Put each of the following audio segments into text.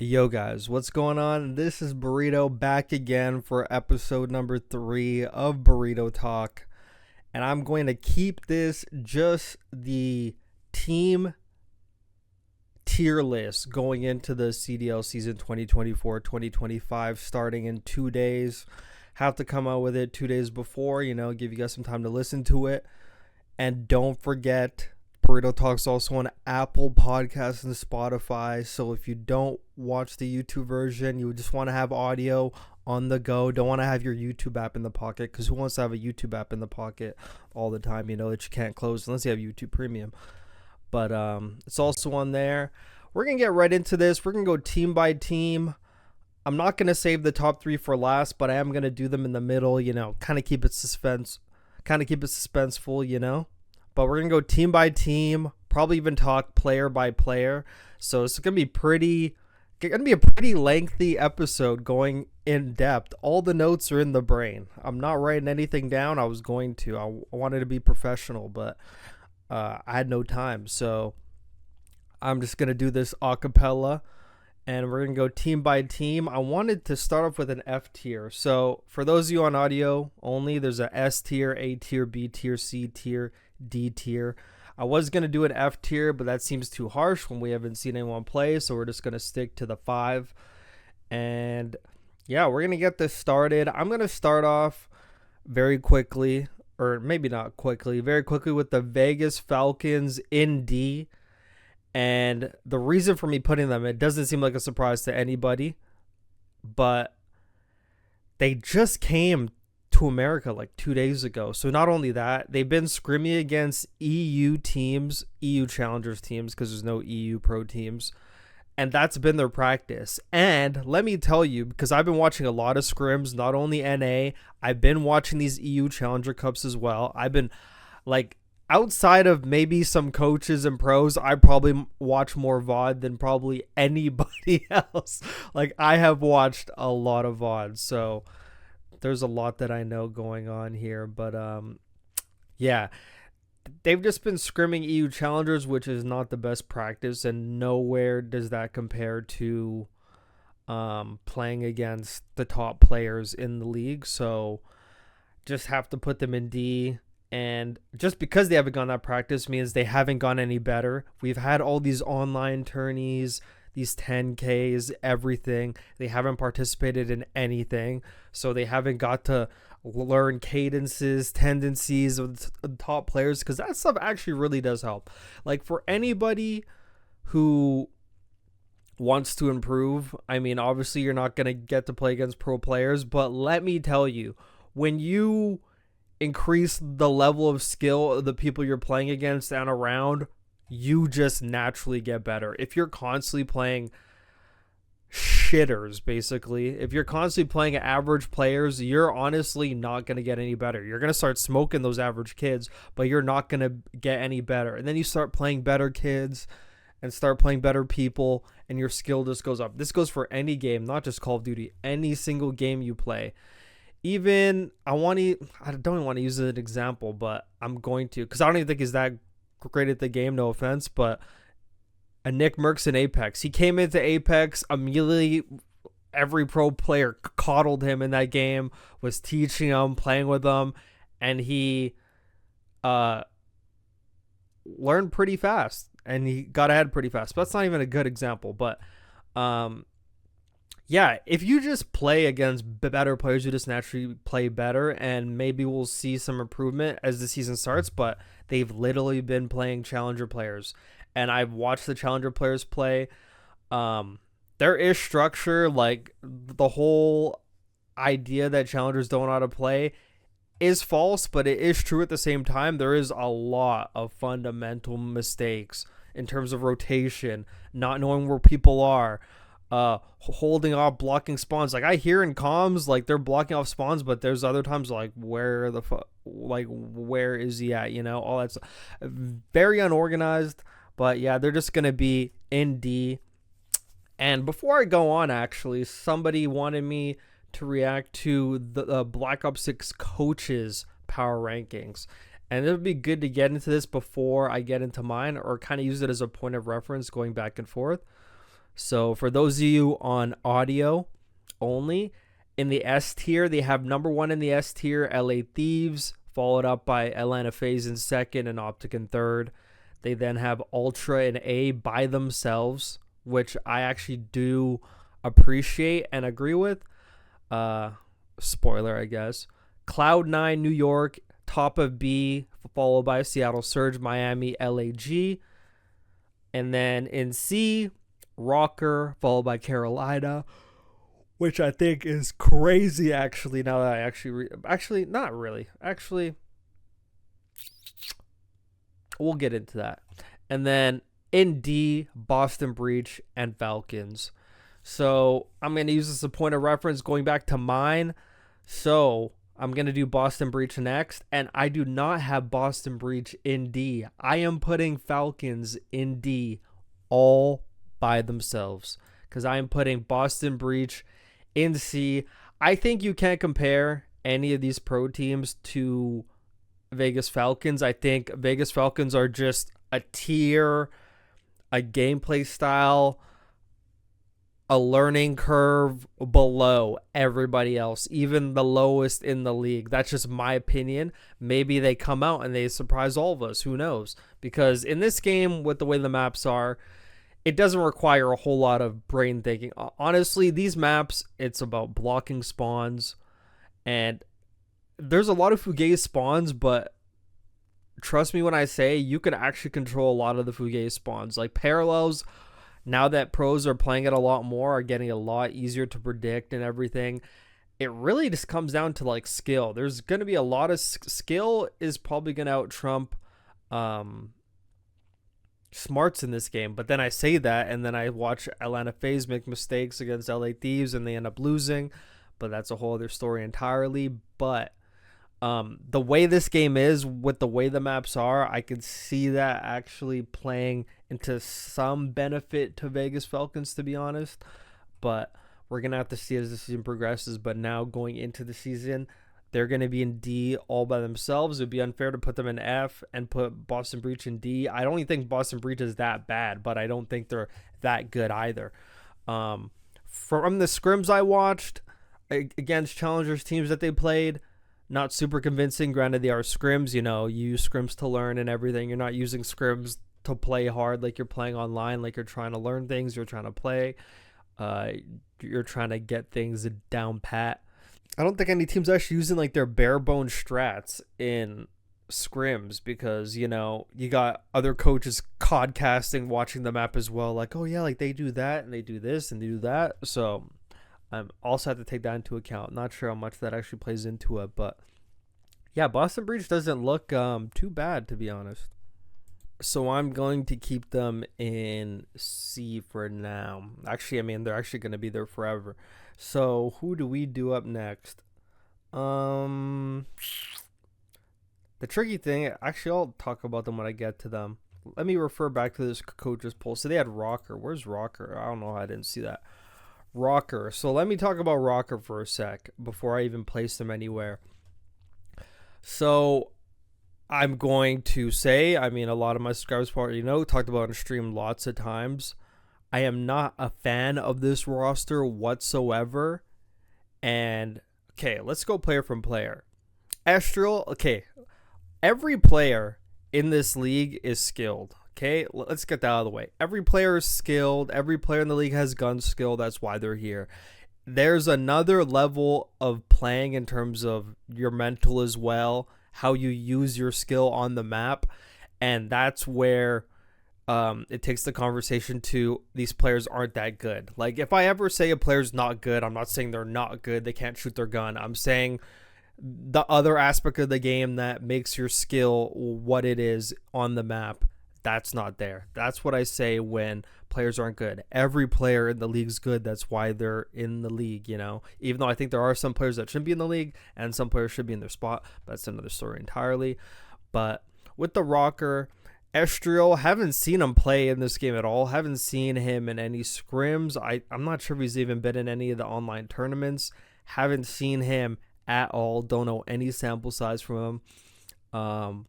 Yo guys, what's going on? This is Burrito back again for episode number 3 of Borito Talk. And I'm going to keep this just the team tier list going into the CDL season 2024-2025 starting in 2 days. Have to come out with it 2 days before, give you guys some time to listen to it. And don't forget, Borito Talk's also on Apple Podcasts and Spotify. So if you don't watch the YouTube version, you just want to have audio on the go, don't want to have your YouTube app in the pocket, because who wants to have a YouTube app in the pocket all the time, that you can't close unless you have YouTube Premium. But it's also on there. We're going to get right into this. We're going to go team by team. I'm not going to save the top 3 for last, but I am going to do them in the middle, kind of keep it suspenseful, But we're going to go team by team, probably even talk player by player. So it's going to be a pretty lengthy episode going in depth. All the notes are in the brain. I'm not writing anything down. I was going to. I wanted to be professional, but I had no time. So I'm just going to do this a cappella, and we're going to go team by team. I wanted to start off with an F tier. So for those of you on audio only, there's a S tier, A tier, B tier, C tier, D tier. I was going to do an F tier, but that seems too harsh when we haven't seen anyone play, so we're just going to stick to the 5. And yeah, we're going to get this started. I'm going to start off very quickly, or maybe not quickly, very quickly with the Vegas Falcons in D. And the reason for me putting them, it doesn't seem like a surprise to anybody, but they just came to America like 2 days ago. So not only that, they've been scrimming against EU teams, EU challengers teams, because there's no EU pro teams, and that's been their practice. And let me tell you, because I've been watching a lot of scrims, not only NA, I've been watching these EU challenger cups as well. I've been like, outside of maybe some coaches and pros, I probably watch more VOD than probably anybody else. Like, I have watched a lot of VOD, so there's a lot that I know going on here. But yeah, they've just been scrimming EU challengers, which is not the best practice, and nowhere does that compare to playing against the top players in the league. So just have to put them in D. And just because they haven't gone that practice means they haven't gone any better. We've had all these online tourneys, these 10Ks, everything. They haven't participated in anything. So they haven't got to learn cadences, tendencies of the top players, because that stuff actually really does help. Like, for anybody who wants to improve, I mean, obviously you're not going to get to play against pro players, but let me tell you, when you increase the level of skill of the people you're playing against and around, you just naturally get better. If you're constantly playing shitters, basically, if you're constantly playing average players, you're honestly not going to get any better. You're going to start smoking those average kids, but you're not going to get any better. And then you start playing better kids and start playing better people, and your skill just goes up. This goes for any game, not just Call of Duty. Any single game you play. Even, I don't even want to use an example, but I'm going to, because I don't even think he's that great at the game, no offense, but a Nick Merckx in Apex. He came into Apex, immediately every pro player coddled him in that game, was teaching him, playing with him, and he learned pretty fast, and he got ahead pretty fast. But that's not even a good example, but yeah, if you just play against better players, you just naturally play better, and maybe we'll see some improvement as the season starts, but they've literally been playing challenger players, and I've watched the challenger players play. There is structure, like the whole idea that challengers don't know how to play is false, but it is true at the same time. There is a lot of fundamental mistakes in terms of rotation, not knowing where people are, holding off, blocking spawns. Like, I hear in comms, like, they're blocking off spawns, but there's other times like, where is he at, all that stuff. Very unorganized. But yeah, they're just gonna be in D. And before I go on, actually, somebody wanted me to react to the Black Ops 6 coaches power rankings, and it would be good to get into this before I get into mine, or kind of use it as a point of reference going back and forth. So for those of you on audio only, in the S tier, they have number 1 in the S tier, LA Thieves, followed up by Atlanta FaZe in second and Optic in third. They then have Ultra and A by themselves, which I actually do appreciate and agree with. Spoiler, I guess. Cloud9, New York, top of B, followed by Seattle Surge, Miami, LAG. And then in C, Rokkr, followed by Carolina, which I think is crazy, actually, now that I actually, not really. Actually, we'll get into that. And then in D, Boston Breach and Falcons. So I'm going to use this as a point of reference going back to mine. So I'm going to do Boston Breach next. And I do not have Boston Breach in D. I am putting Falcons in D all by themselves, because I am putting Boston Breach in C. I think you can't compare any of these pro teams to Vegas Falcons. I think Vegas Falcons are just a tier, a gameplay style, a learning curve below everybody else, even the lowest in the league. That's just my opinion. Maybe they come out and they surprise all of us. Who knows? Because in this game, with the way the maps are, it doesn't require a whole lot of brain thinking. Honestly, these maps, it's about blocking spawns. And there's a lot of Fugazi spawns, but trust me when I say you can actually control a lot of the Fugazi spawns. Like parallels, now that pros are playing it a lot more, are getting a lot easier to predict and everything. It really just comes down to like skill. There's going to be a lot of skill is probably going to out trump smarts in this game. But then I say that, and then I watch Atlanta FaZe make mistakes against LA Thieves and they end up losing. But that's a whole other story entirely. But the way this game is, with the way the maps are, I could see that actually playing into some benefit to Vegas Falcons, to be honest. But we're going to have to see as the season progresses. But now going into the season, they're going to be in D all by themselves. It would be unfair to put them in F and put Boston Breach in D. I don't even think Boston Breach is that bad, but I don't think they're that good either. From the scrims I watched against challengers teams that they played, not super convincing. Granted, they are scrims. You use scrims to learn and everything. You're not using scrims to play hard like you're playing online, like you're trying to learn things, you're trying to play. You're trying to get things down pat. I don't think any team's actually using like their bare bones strats in scrims, because you got other coaches codcasting, watching the map as well, like, oh yeah, like they do that and they do this and they do that. So I also have to take that into account. Not sure how much that actually plays into it, but yeah, Boston Breach doesn't look too bad, to be honest. So I'm going to keep them in C for now. Actually, I mean, they're actually going to be there forever. So who do we do up next? The tricky thing, actually, I'll talk about them when I get to them. Let me refer back to this coach's poll. So they had Rokkr. Where's Rokkr? I don't know. I didn't see that. Rokkr. So let me talk about Rokkr for a sec before I even place them anywhere. So I'm going to say, I mean, a lot of my subscribers probably talked about on stream lots of times, I am not a fan of this roster whatsoever. And, okay, let's go player from player. Estriel, okay, every player in this league is skilled. Okay, let's get that out of the way. Every player is skilled. Every player in the league has gun skill. That's why they're here. There's another level of playing in terms of your mental as well, how you use your skill on the map. And that's where it takes the conversation to these players aren't that good. Like, if I ever say a player's not good, I'm not saying they're not good, they can't shoot their gun. I'm saying the other aspect of the game that makes your skill what it is on the map, that's not there. That's what I say when players aren't good. Every player in the league's good. That's why they're in the league, even though I think there are some players that shouldn't be in the league and some players should be in their spot. But that's another story entirely. But with the Rokkr, Estriel, haven't seen him play in this game at all. Haven't seen him in any scrims. I'm not sure if he's even been in any of the online tournaments. Haven't seen him at all. Don't know any sample size from him.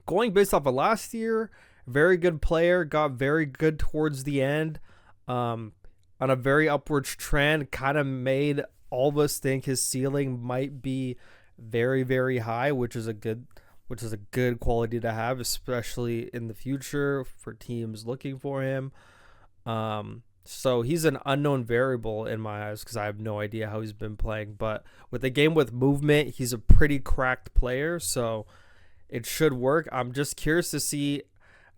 Going based off of last year, very good player. Got very good towards the end. um, on a very upwards trend, kind of made all of us think his ceiling might be very, very high, which is a good quality to have, especially in the future for teams looking for him. So he's an unknown variable in my eyes because I have no idea how he's been playing. But with a game with movement, he's a pretty cracked player, so it should work. I'm just curious to see.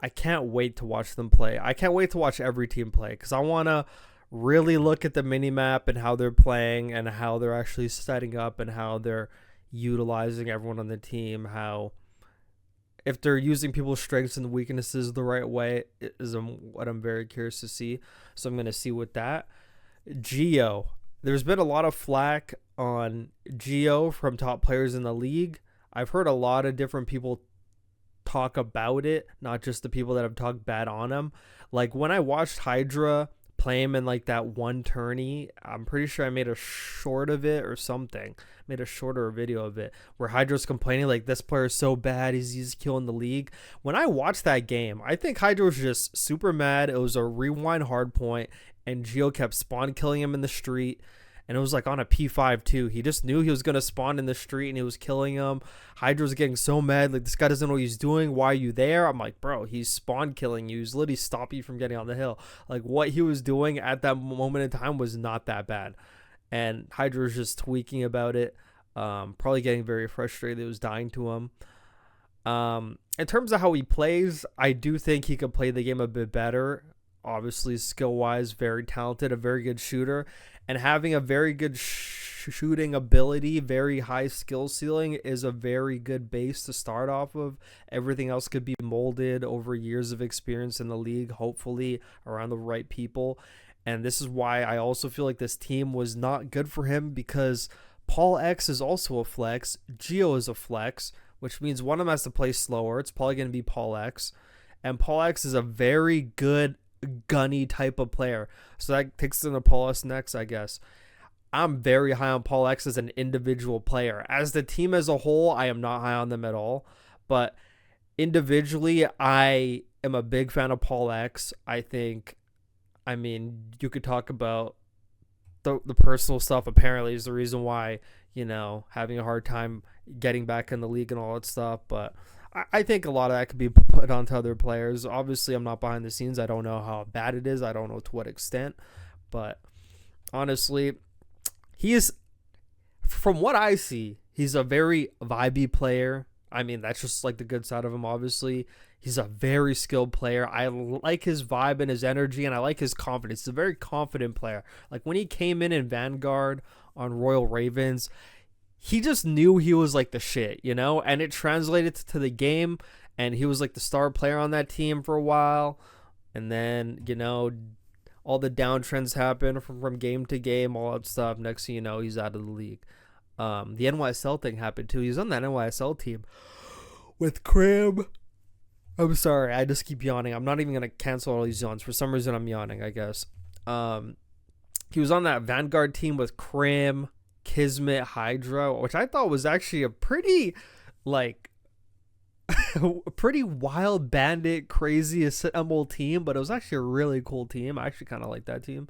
I can't wait to watch them play. I can't wait to watch every team play because I want to really look at the mini map and how they're playing and how they're actually setting up and how they're utilizing everyone on the team. How if they're using people's strengths and weaknesses the right way is what I'm very curious to see. So I'm going to see with that. Geo. There's been a lot of flack on Geo from top players in the league. I've heard a lot of different people talk about it, not just the people that have talked bad on him. Like when I watched Hydra play him in like that one tourney, I'm pretty sure I made a short of it or something. Made a shorter video of it where Hydra's complaining like this player is so bad, he's killing the league. When I watched that game, I think Hydra was just super mad. It was a rewind hard point, and Geo kept spawn killing him in the street. And it was like on a P5 too. He just knew he was going to spawn in the street and he was killing him. Hydra's getting so mad. Like, this guy doesn't know what he's doing. Why are you there? I'm like, bro, he's spawn killing you. He's literally stopping you from getting on the hill. Like, what he was doing at that moment in time was not that bad. And Hydra was just tweaking about it. Probably getting very frustrated. It was dying to him. In terms of how he plays, I do think he could play the game a bit better. Obviously, skill-wise, very talented, a very good shooter. And having a very good shooting ability, very high skill ceiling is a very good base to start off of. Everything else could be molded over years of experience in the league, hopefully around the right people. And this is why I also feel like this team was not good for him, because Paul X is also a flex. Geo is a flex, which means one of them has to play slower. It's probably going to be Paul X. And Paul X is a very good gunny type of player. So that takes into Paul S next, I guess. I'm very high on Paul X as an individual player. As the team as a whole, I am not high on them at all. But individually, I am a big fan of Paul X. I mean, you could talk about the personal stuff apparently is the reason why, having a hard time getting back in the league and all that stuff. But I think a lot of that could be put onto other players. Obviously, I'm not behind the scenes. I don't know how bad it is. I don't know to what extent. But honestly, from what I see, he's a very vibey player. I mean, that's just like the good side of him, obviously. He's a very skilled player. I like his vibe and his energy, and I like his confidence. He's a very confident player. Like when he came in Vanguard on Royal Ravens, he just knew he was like the shit, and it translated to the game, and he was like the star player on that team for a while. And then, all the downtrends happen from game to game, all that stuff. Next thing you know, he's out of the league. The NYSL thing happened too. He's on that NYSL team with Crib. I'm sorry, I just keep yawning. I'm not even going to cancel all these yawns. For some reason, I'm yawning, I guess. He was on that Vanguard team with Krim, Kismet, Hydra, which I thought was actually a pretty, a pretty wild bandit, crazy assembled team, but it was actually a really cool team. I actually kind of like that team.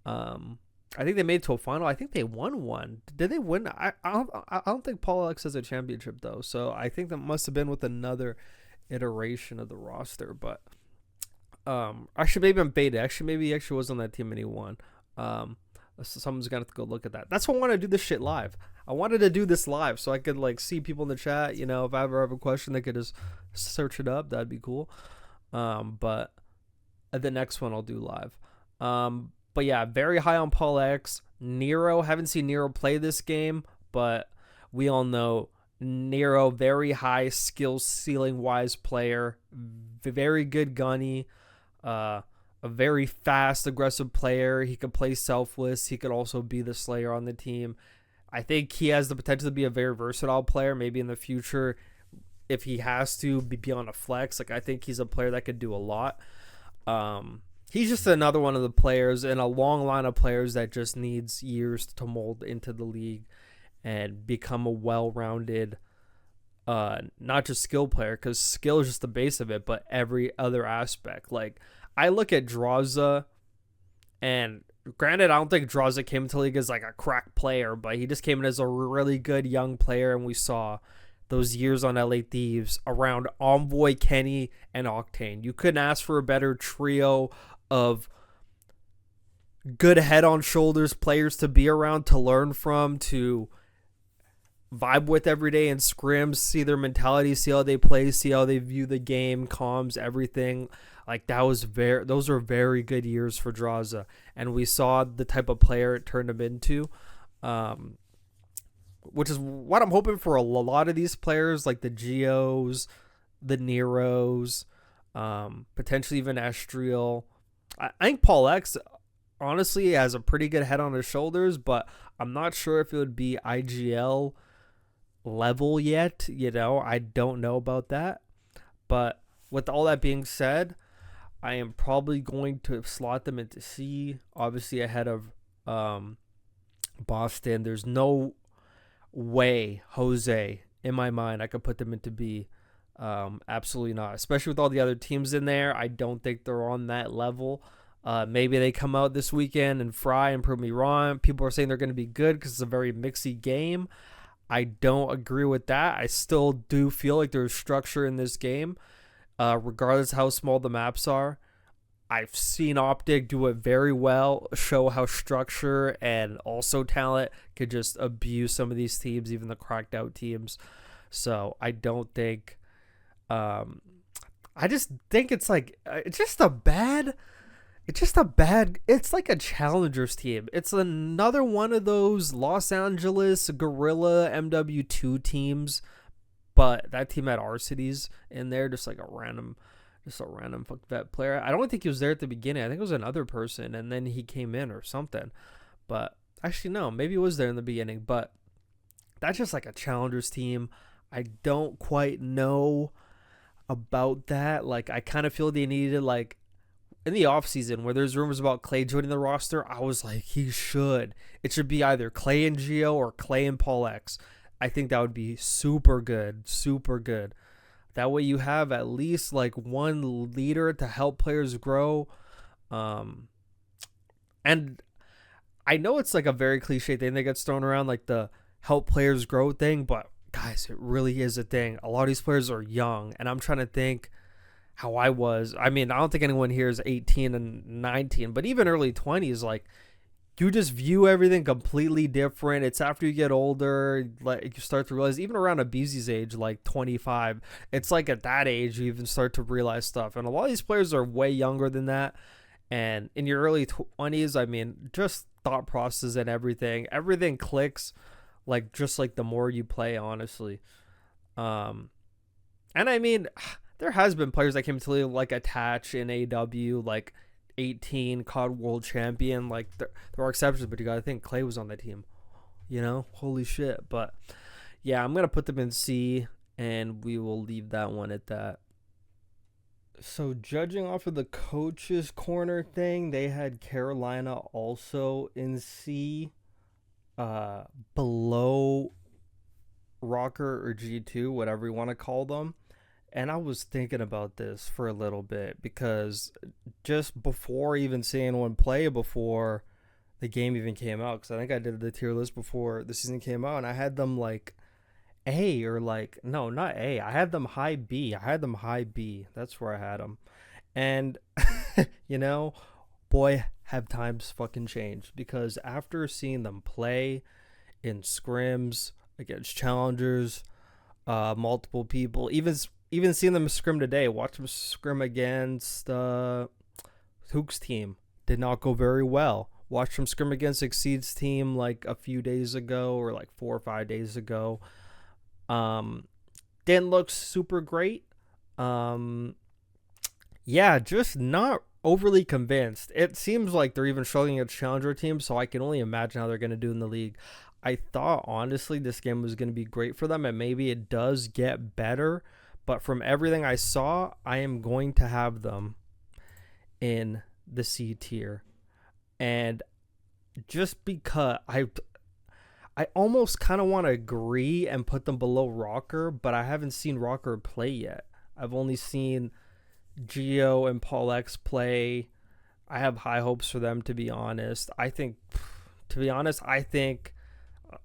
I think they made it to a final. I think they won one. Did they win? I don't think Paul Alex has a championship though, so I think that must have been with another iteration of the roster. But actually maybe I'm baited. Maybe he actually was on that team and he won. Someone's gonna have to go look at that. That's why I want to do this shit live. I wanted to do this live so I could see people in the chat. If I ever have a question, they could just search it up. That'd be cool. But the next one I'll do live. But yeah, very high on Paul X. Nero, haven't seen Nero play this game, but we all know Nero, very high skill ceiling wise player, very good gunny, a very fast, aggressive player. He could play selfless. He could also be the Slayer on the team. I think he has the potential to be a very versatile player. Maybe in the future, if he has to be on a flex, I think he's a player that could do a lot. He's just another one of the players in a long line of players that just needs years to mold into the league and become a well-rounded, not just skill player, because skill is just the base of it, but every other aspect. I look at Draza And granted, I don't think Draza came into the league as like a crack player, but he just came in as a really good young player, and we saw those years on LA Thieves around Envoy, Kenny, and Octane. You couldn't ask for a better trio of good head on shoulders players to be around, to learn from, to vibe with every day in scrims, see their mentality, see how they play, see how they view the game, comms, everything. Like those were very good years for Draza, and we saw the type of player it turned him into, which is what I'm hoping for a lot of these players, like the Geos, the Neros, potentially even Estriel. I think Paul X honestly has a pretty good head on his shoulders, but I'm not sure if it would be IGL level yet. I don't know about that. But with all that being said, I am probably going to slot them into C, obviously ahead of Boston. There's no way, Jose, in my mind, I could put them into B. Absolutely not. Especially with all the other teams in there, I don't think they're on that level. Maybe they come out this weekend and fry and prove me wrong. People are saying they're going to be good because it's a very mixy game. I don't agree with that. I still do feel like there's structure in this game, regardless how small the maps are. I've seen Optic do it very well, show how structure and also talent could just abuse some of these teams, even the cracked out teams. So I don't think, I just think it's like, it's like a challengers team. It's another one of those Los Angeles Gorilla MW2 teams, but that team had Arcides in there, just a random fuck vet player. I don't think he was there at the beginning. I think it was another person, and then he came in or something. But actually, no, maybe it was there in the beginning. But that's just like a challengers team. I don't quite know about that. Like, I kind of feel they needed, like, in the offseason where there's rumors about Clay joining the roster, I was like, he should. It should be either Clay and Geo or Clay and Paul X. I think that would be super good, super good. That way you have at least like one leader to help players grow. And I know it's like a very cliche thing that gets thrown around, like the help players grow thing, but guys, it really is a thing. A lot of these players are young, and I'm trying to think how I was. I mean, I don't think anyone here is 18 and 19, but even early 20s, like, you just view everything completely different. It's after you get older, like, you start to realize, even around a Beezy's age, like 25, it's like at that age you even start to realize stuff. And a lot of these players are way younger than that. And in your early 20s, I mean, just thought process and everything clicks, like, just like the more you play, honestly. And I mean, there has been players that came to league, like Attach in AW, like 18 COD World Champion. Like, there are exceptions, but you gotta think Clay was on that team. Holy shit. But yeah, I'm gonna put them in C, and we will leave that one at that. So judging off of the coaches corner thing, they had Carolina also in C, below Rokkr or G2, whatever you want to call them. And I was thinking about this for a little bit, because just before even seeing one play, before the game even came out, because I think I did the tier list before the season came out, and I had them like A, or like, no, not A. I had them high B. That's where I had them. And, boy, have times fucking changed, because after seeing them play in scrims against challengers, multiple people, even seeing them scrim today, watch them scrim against Hook's team, did not go very well. Watched them scrim against Exceed's team like a few days ago, or like 4 or 5 days ago. Didn't look super great. Yeah, just not overly convinced. It seems like they're even struggling against challenger teams, so I can only imagine how they're going to do in the league. I thought, honestly, this game was going to be great for them, and maybe it does get better. But from everything I saw, I am going to have them in the C tier. And just because I almost kind of want to agree and put them below Rokkr, but I haven't seen Rokkr play yet. I've only seen Geo and Paul X play I have high hopes for them, to be honest. To be honest, I think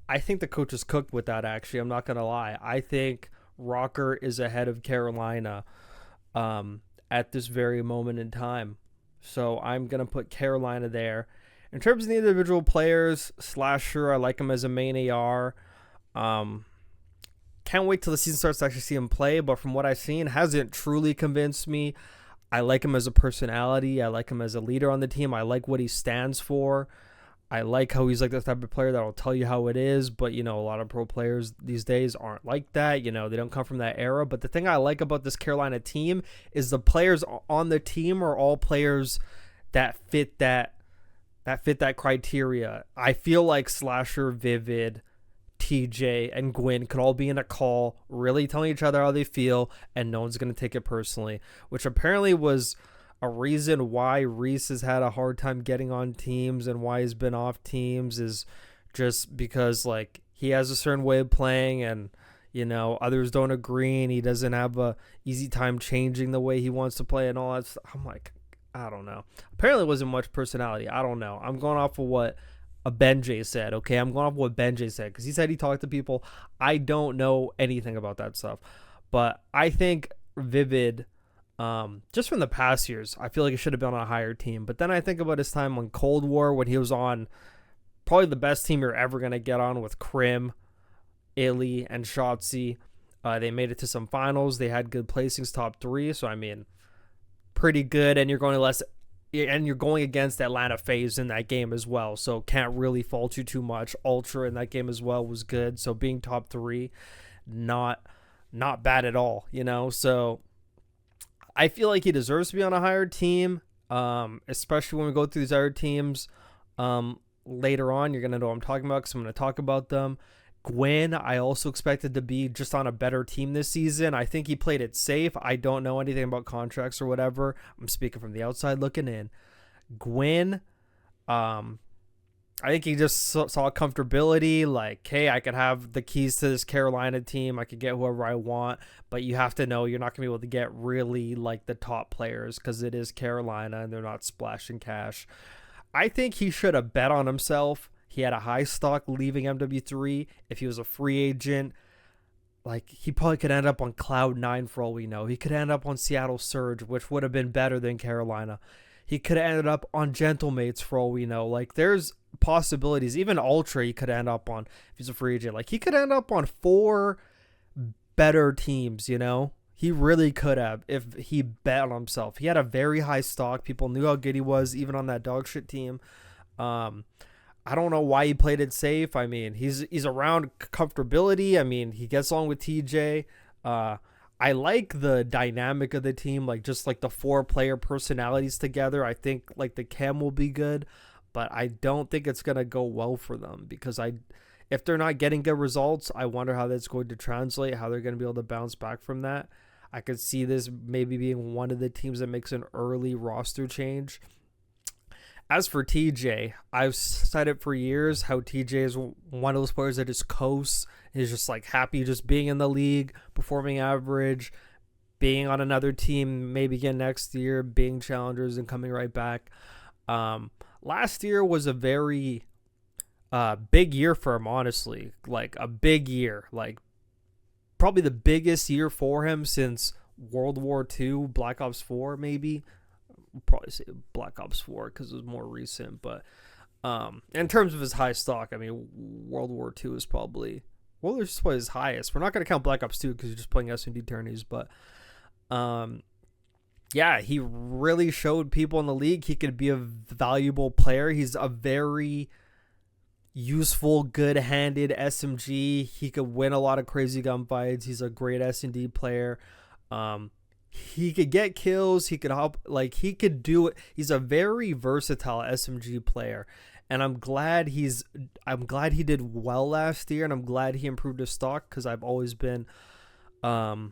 the coach is cooked with that. Actually, I'm not gonna lie. I think Rokkr is ahead of Carolina at this very moment in time. So I'm gonna put Carolina there. In terms of the individual players, Slasher, I like him as a main AR. Um, can't wait till the season starts to actually see him play. But from what I've seen, hasn't truly convinced me. I like him as a personality. I like him as a leader on the team. I like what he stands for. I like how he's like the type of player that will tell you how it is, but a lot of pro players these days aren't like that. They don't come from that era. But the thing I like about this Carolina team is the players on the team are all players that fit that criteria. I feel like Slasher, Vivid, TJ, and Gwyn could all be in a call, really telling each other how they feel, and no one's gonna take it personally, which apparently was a reason why Reese has had a hard time getting on teams and why he's been off teams is just because like he has a certain way of playing and others don't agree and he doesn't have a easy time changing the way he wants to play and all that stuff. I'm like, I don't know. Apparently it wasn't much personality. I don't know. I'm going off of what a Benjay said. Okay, I'm going off of what Benjay said because he said he talked to people. I don't know anything about that stuff, but I think Vivid, just from the past years, I feel like he should have been on a higher team. But then I think about his time on Cold War when he was on probably the best team you're ever going to get on with Krim, Illy, and Shotzi. They made it to some finals. They had good placings, top 3. So, I mean, pretty good. And you're going against Atlanta FaZe in that game as well. So, can't really fault you too much. Ultra in that game as well was good. So, being top 3, not bad at all, So, I feel like he deserves to be on a higher team, especially when we go through these other teams later on. You're going to know what I'm talking about because I'm going to talk about them. Gwyn, I also expected to be just on a better team this season. I think he played it safe. I don't know anything about contracts or whatever. I'm speaking from the outside looking in. Gwyn, I think he just saw comfortability, like, hey, I could have the keys to this Carolina team. I could get whoever I want, but you have to know you're not going to be able to get really, like, the top players because it is Carolina and they're not splashing cash. I think he should have bet on himself. He had a high stock leaving MW3. If he was a free agent, like, he probably could end up on Cloud9 for all we know. He could end up on Seattle Surge, which would have been better than Carolina. He could have ended up on Gentlemates for all we know. Like, there's possibilities. Even Ultra he could end up on if he's a free agent. Like, he could end up on 4 better teams, He really could have if he bet on himself. He had a very high stock. People knew how good he was, even on that dog shit team. I don't know why he played it safe. I mean, he's around comfortability. I mean, he gets along with TJ. I like the dynamic of the team, like just like the 4-player personalities together. I think like the chem will be good, but I don't think it's gonna go well for them because if they're not getting good results, I wonder how that's going to translate, how they're gonna be able to bounce back from that. I could see this maybe being one of the teams that makes an early roster change. As for TJ, I've said it for years how TJ is one of those players that just coasts. He's just like happy just being in the league, performing average, being on another team, maybe again next year, being challengers and coming right back. Last year was a very big year for him, honestly. Like a big year. Like probably the biggest year for him since World War II, Black Ops 4 maybe. Probably say Black Ops 4 because it was more recent, but in terms of his high stock, I mean, World War II is probably his highest. We're not going to count Black Ops 2 because you're just playing S&D tourneys, but yeah, he really showed people in the league he could be a valuable player. He's a very useful, good-handed SMG. He could win a lot of crazy gunfights. He's a great S&D player. He could get kills. He could help. Like he could do it. He's a very versatile SMG player, and I'm glad he did well last year, and I'm glad he improved his stock because I've always been a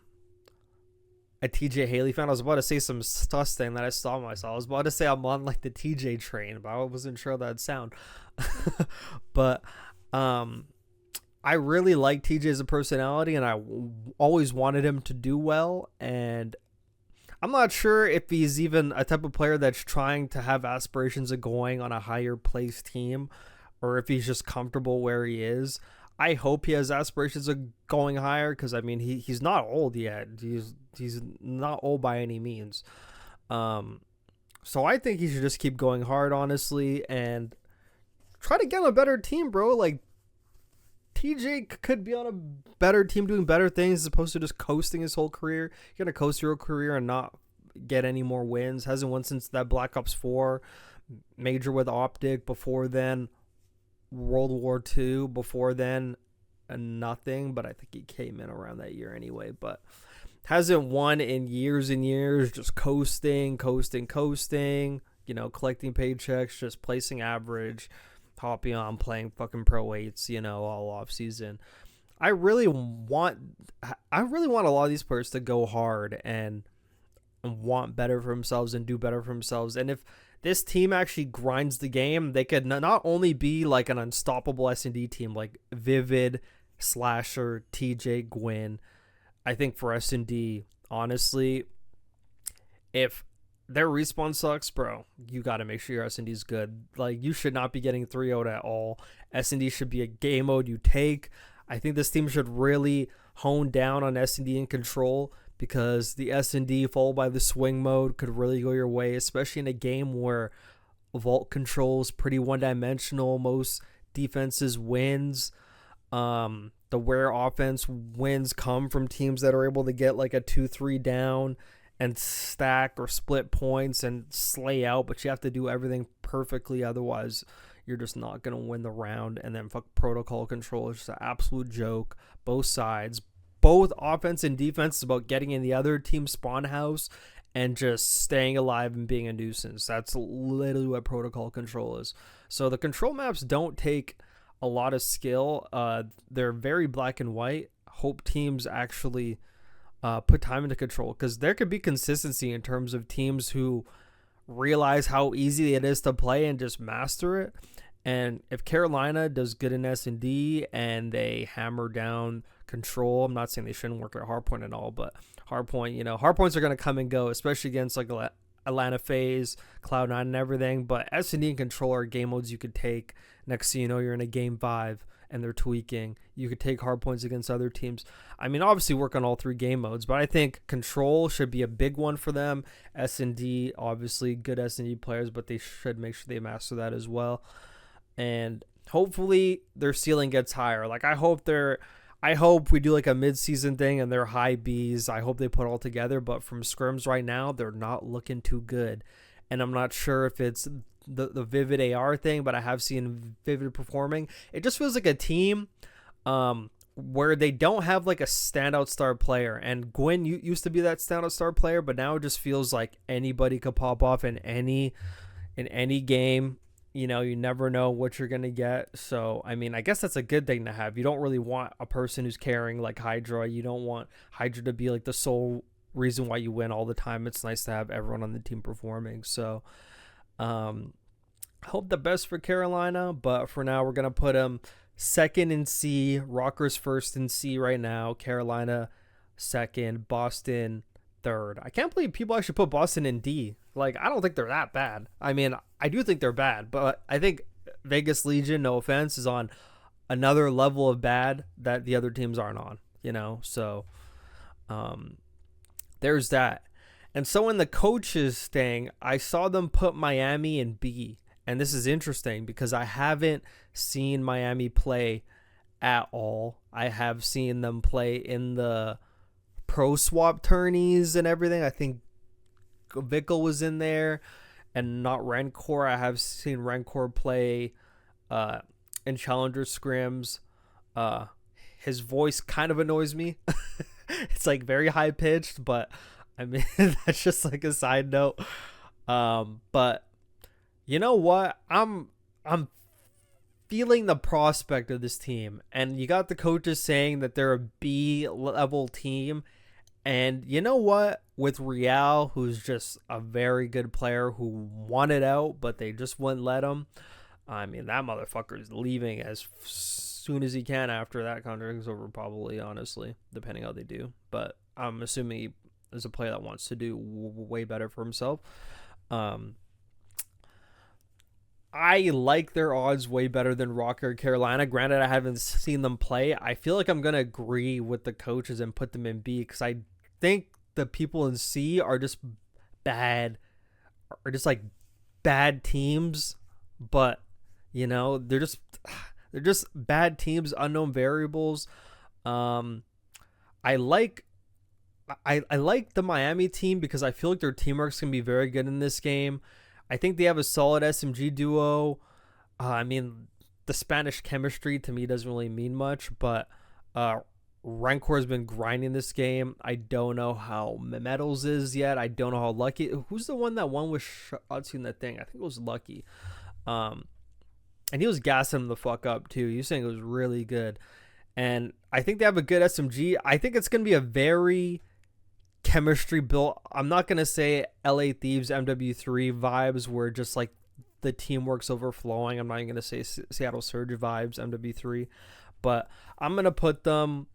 TJ Haley fan. I was about to say some sus thing that I saw myself. I was about to say I'm on like the TJ train, but I wasn't sure that'd sound. But I really like TJ as a personality, and I always wanted him to do well, and I'm not sure if he's even a type of player that's trying to have aspirations of going on a higher place team, or if he's just comfortable where he is. I hope he has aspirations of going higher because I mean he's not old yet. He's not old by any means. Um, so I think he should just keep going hard, honestly, and try to get on a better team, bro. Like TJ could be on a better team doing better things as opposed to just coasting his whole career. You're gonna coast your whole career and not get any more wins. Hasn't won since that Black Ops 4 major with Optic. Before then, World War II. Before then, nothing. But I think he came in around that year anyway. But hasn't won in years and years. Just coasting. You know, collecting paychecks, just placing average, hopping on, playing fucking Pro 8s, you know, all off season. I really want a lot of these players to go hard and want better for themselves and do better for themselves. And if this team actually grinds the game, they could not only be like an unstoppable S&D team like Vivid, Slasher, TJ, Gwyn. I think for S&D, honestly, if their respawn sucks, bro, you got to make sure your S&D is good. Like, you should not be getting 3-0'd at all. S&D should be a game mode you take. I think this team should really hone down on S&D and control, because the S&D followed by the swing mode could really go your way, especially in a game where vault control is pretty one-dimensional. Most defenses wins. The where offense wins come from teams that are able to get like a 2-3 down and stack or split points and slay out, but you have to do everything perfectly, otherwise you're just not going to win the round. And then fuck protocol control is just an absolute joke. Both sides, both offense and defense, is about getting in the other team's spawn house and just staying alive and being a nuisance. That's literally what protocol control is. So the control maps don't take a lot of skill. They're very black and white. Hope teams actually put time into control, because there could be consistency in terms of teams who realize how easy it is to play and just master it. And if Carolina does good in S&D and they hammer down control, I'm not saying they shouldn't work at hardpoint and all, but hardpoint, you know, hardpoints are going to come and go, especially against like Atlanta FaZe, Cloud9 and everything. But S&D and control are game modes you could take. Next thing you know, you're in a game 5 and they're tweaking. You could take hard points against other teams. I mean, obviously work on all 3 game modes, but I think control should be a big one for them. S&D, obviously good S&D players, but they should make sure they master that as well. And hopefully their ceiling gets higher. Like, I hope we do like a mid-season thing and they're high Bs. I hope they put all together, but from scrims right now, they're not looking too good. And I'm not sure if it's the Vivid AR thing, but I have seen Vivid performing. It just feels like a team where they don't have like a standout star player. And Gwyn used to be that standout star player, but now it just feels like anybody could pop off in any game. You know, you never know what you're going to get. So, I mean, I guess that's a good thing to have. You don't really want a person who's carrying like Hydra. You don't want Hydra to be like the sole reason why you win all the time. It's nice to have everyone on the team performing. So, hope the best for Carolina. But for now, we're going to put them second in C. Rokkr's first in C right now. Carolina second. Boston third. I can't believe people actually put Boston in D. Like, I don't think they're that bad. I mean, I do think they're bad, but I think Vegas Legion, no offense, is on another level of bad that the other teams aren't on, you know? So, there's that. And so in the coaches thing, I saw them put Miami in B. And this is interesting because I haven't seen Miami play at all. I have seen them play in the pro swap tourneys and everything. I think Vickle was in there and not Rencor. I have seen Rencor play in Challenger scrims. His voice kind of annoys me. It's like very high pitched, but I mean, that's just like a side note. But you know what? I'm feeling the prospect of this team, and you got the coaches saying that they're a B level team. And you know what? With Real, who's just a very good player who wanted out, but they just wouldn't let him. I mean, that motherfucker is leaving as soon as he can after that contract is over, probably, honestly, depending how they do. But I'm assuming is a player that wants to do way better for himself. Um, I like their odds way better than Rokkr Carolina. Granted, I haven't seen them play. I feel like I'm gonna agree with the coaches and put them in B because I think the people in C are just bad, are just like bad teams. But they're just bad teams, unknown variables. Um, I like I like the Miami team because I feel like their teamwork's gonna be very good in this game. I think they have a solid SMG duo. I mean, the Spanish chemistry to me doesn't really mean much, but uh, Rancor has been grinding this game. I don't know how Metals is yet. I don't know how Lucky. Who's the one that won with shots in that thing? I think it was Lucky. Um, and he was gassing him the fuck up too. He was saying it was really good. And I think they have a good SMG. I think it's gonna be a very chemistry built. I'm not gonna say LA Thieves MW3 vibes where just like the teamwork's overflowing. I'm not even gonna say Seattle Surge vibes MW3, but I'm gonna put them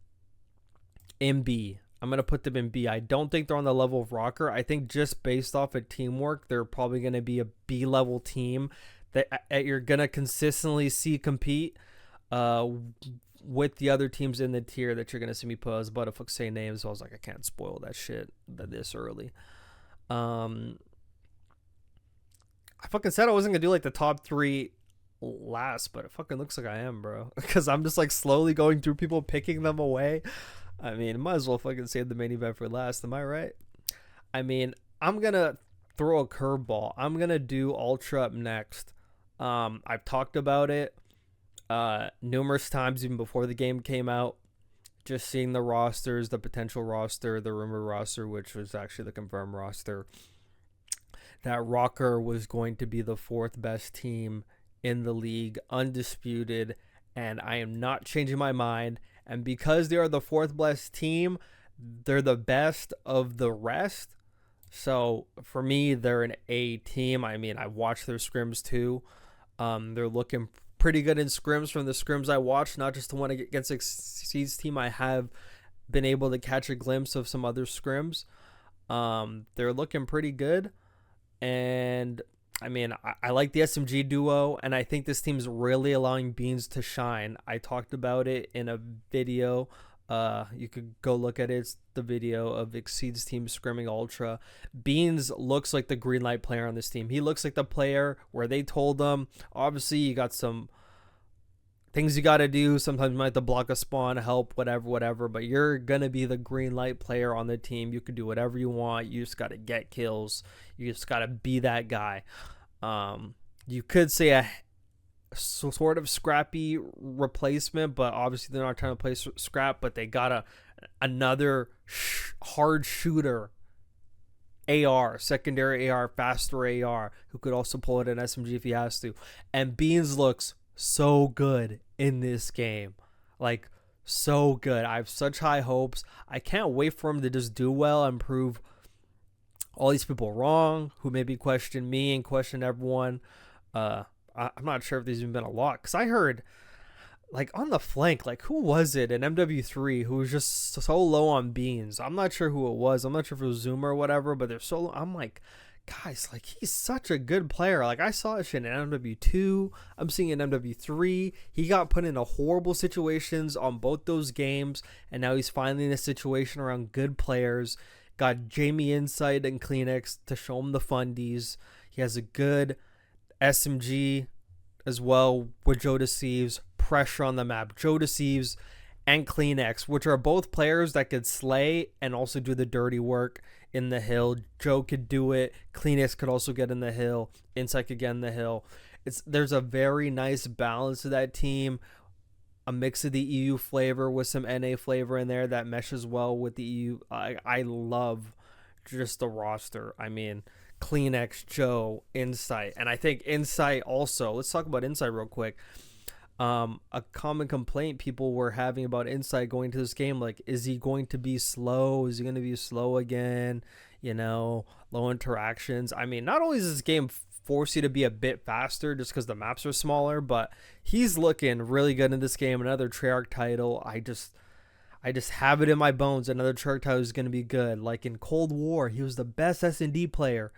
in B. I'm gonna put them in B. I don't think they're on the level of Rokkr. I think just based off of teamwork, they're probably gonna be a B level team that you're gonna consistently see compete. Uh, with the other teams in the tier that you're gonna see me put. I was about to say names, so I was like, I can't spoil that shit this early. I fucking said I wasn't gonna do like the top 3 last, but it fucking looks like I am, bro. Because I'm just like slowly going through people, picking them away. I mean, might as well fucking save the main event for last. Am I right? I mean, I'm gonna throw a curveball. I'm gonna do Ultra up next. I've talked about it numerous times even before the game came out. Just seeing the rosters, the potential roster, the rumored roster, which was actually the confirmed roster, that Rokkr was going to be the 4th best team in the league, undisputed, and I am not changing my mind. And because they are the 4th best team, they're the best of the rest. So for me, they're an A team. I mean, I watched their scrims too. They're looking pretty good in scrims from the scrims I watched, not just the one against Exceed's team. I have been able to catch a glimpse of some other scrims. They're looking pretty good. And I mean, I like the SMG duo, and I think this team's really allowing Beans to shine. I talked about it in a video. You could go look at it. It's the video of Exceed's team scrimming Ultra. Beans looks like the green light player on this team. He looks like the player where they told him, obviously, you got some things you got to do. Sometimes you might have to block a spawn, help, whatever. But you're going to be the green light player on the team. You can do whatever you want. You just got to get kills. You just got to be that guy. You could say a sort of scrappy replacement, but obviously they're not trying to play scrap, but they got another hard shooter AR, secondary AR, faster AR, who could also pull it in SMG if he has to. And Beans looks so good in this game. Like, so good. I have such high hopes. I can't wait for him to just do well and prove all these people wrong who maybe question me and question everyone. I'm not sure if there's even been a lot, because I heard, like, on the flank, like, who was it in MW3 who was just so low on Beans? I'm not sure who it was. I'm not sure if it was Zoomer or whatever, but they're so low. I'm like, guys, like, he's such a good player. Like, I saw this shit in MW2. I'm seeing it in MW3. He got put into horrible situations on both those games, and now he's finally in a situation around good players. Got Jamie Insight and Kleenex to show him the fundies. He has a good SMG as well with Joe Deceives, pressure on the map. Joe Deceives and Kleenex, which are both players that could slay and also do the dirty work in the hill. Joe could do it. Kleenex could also get in the hill. Insight could get in the hill. There's a very nice balance to that team. A mix of the EU flavor with some NA flavor in there that meshes well with the EU. I love just the roster. I mean, Kleenex, Joe, Insight. And I think Insight also, let's talk about Insight real quick. A common complaint people were having about Insight going to this game, like, is he going to be slow? Is he going to be slow again? You know, low interactions. I mean, not only does this game force you to be a bit faster just because the maps are smaller, but he's looking really good in this game. Another Treyarch title. I just have it in my bones. Another Treyarch title is going to be good. Like in Cold War, he was the best S&D player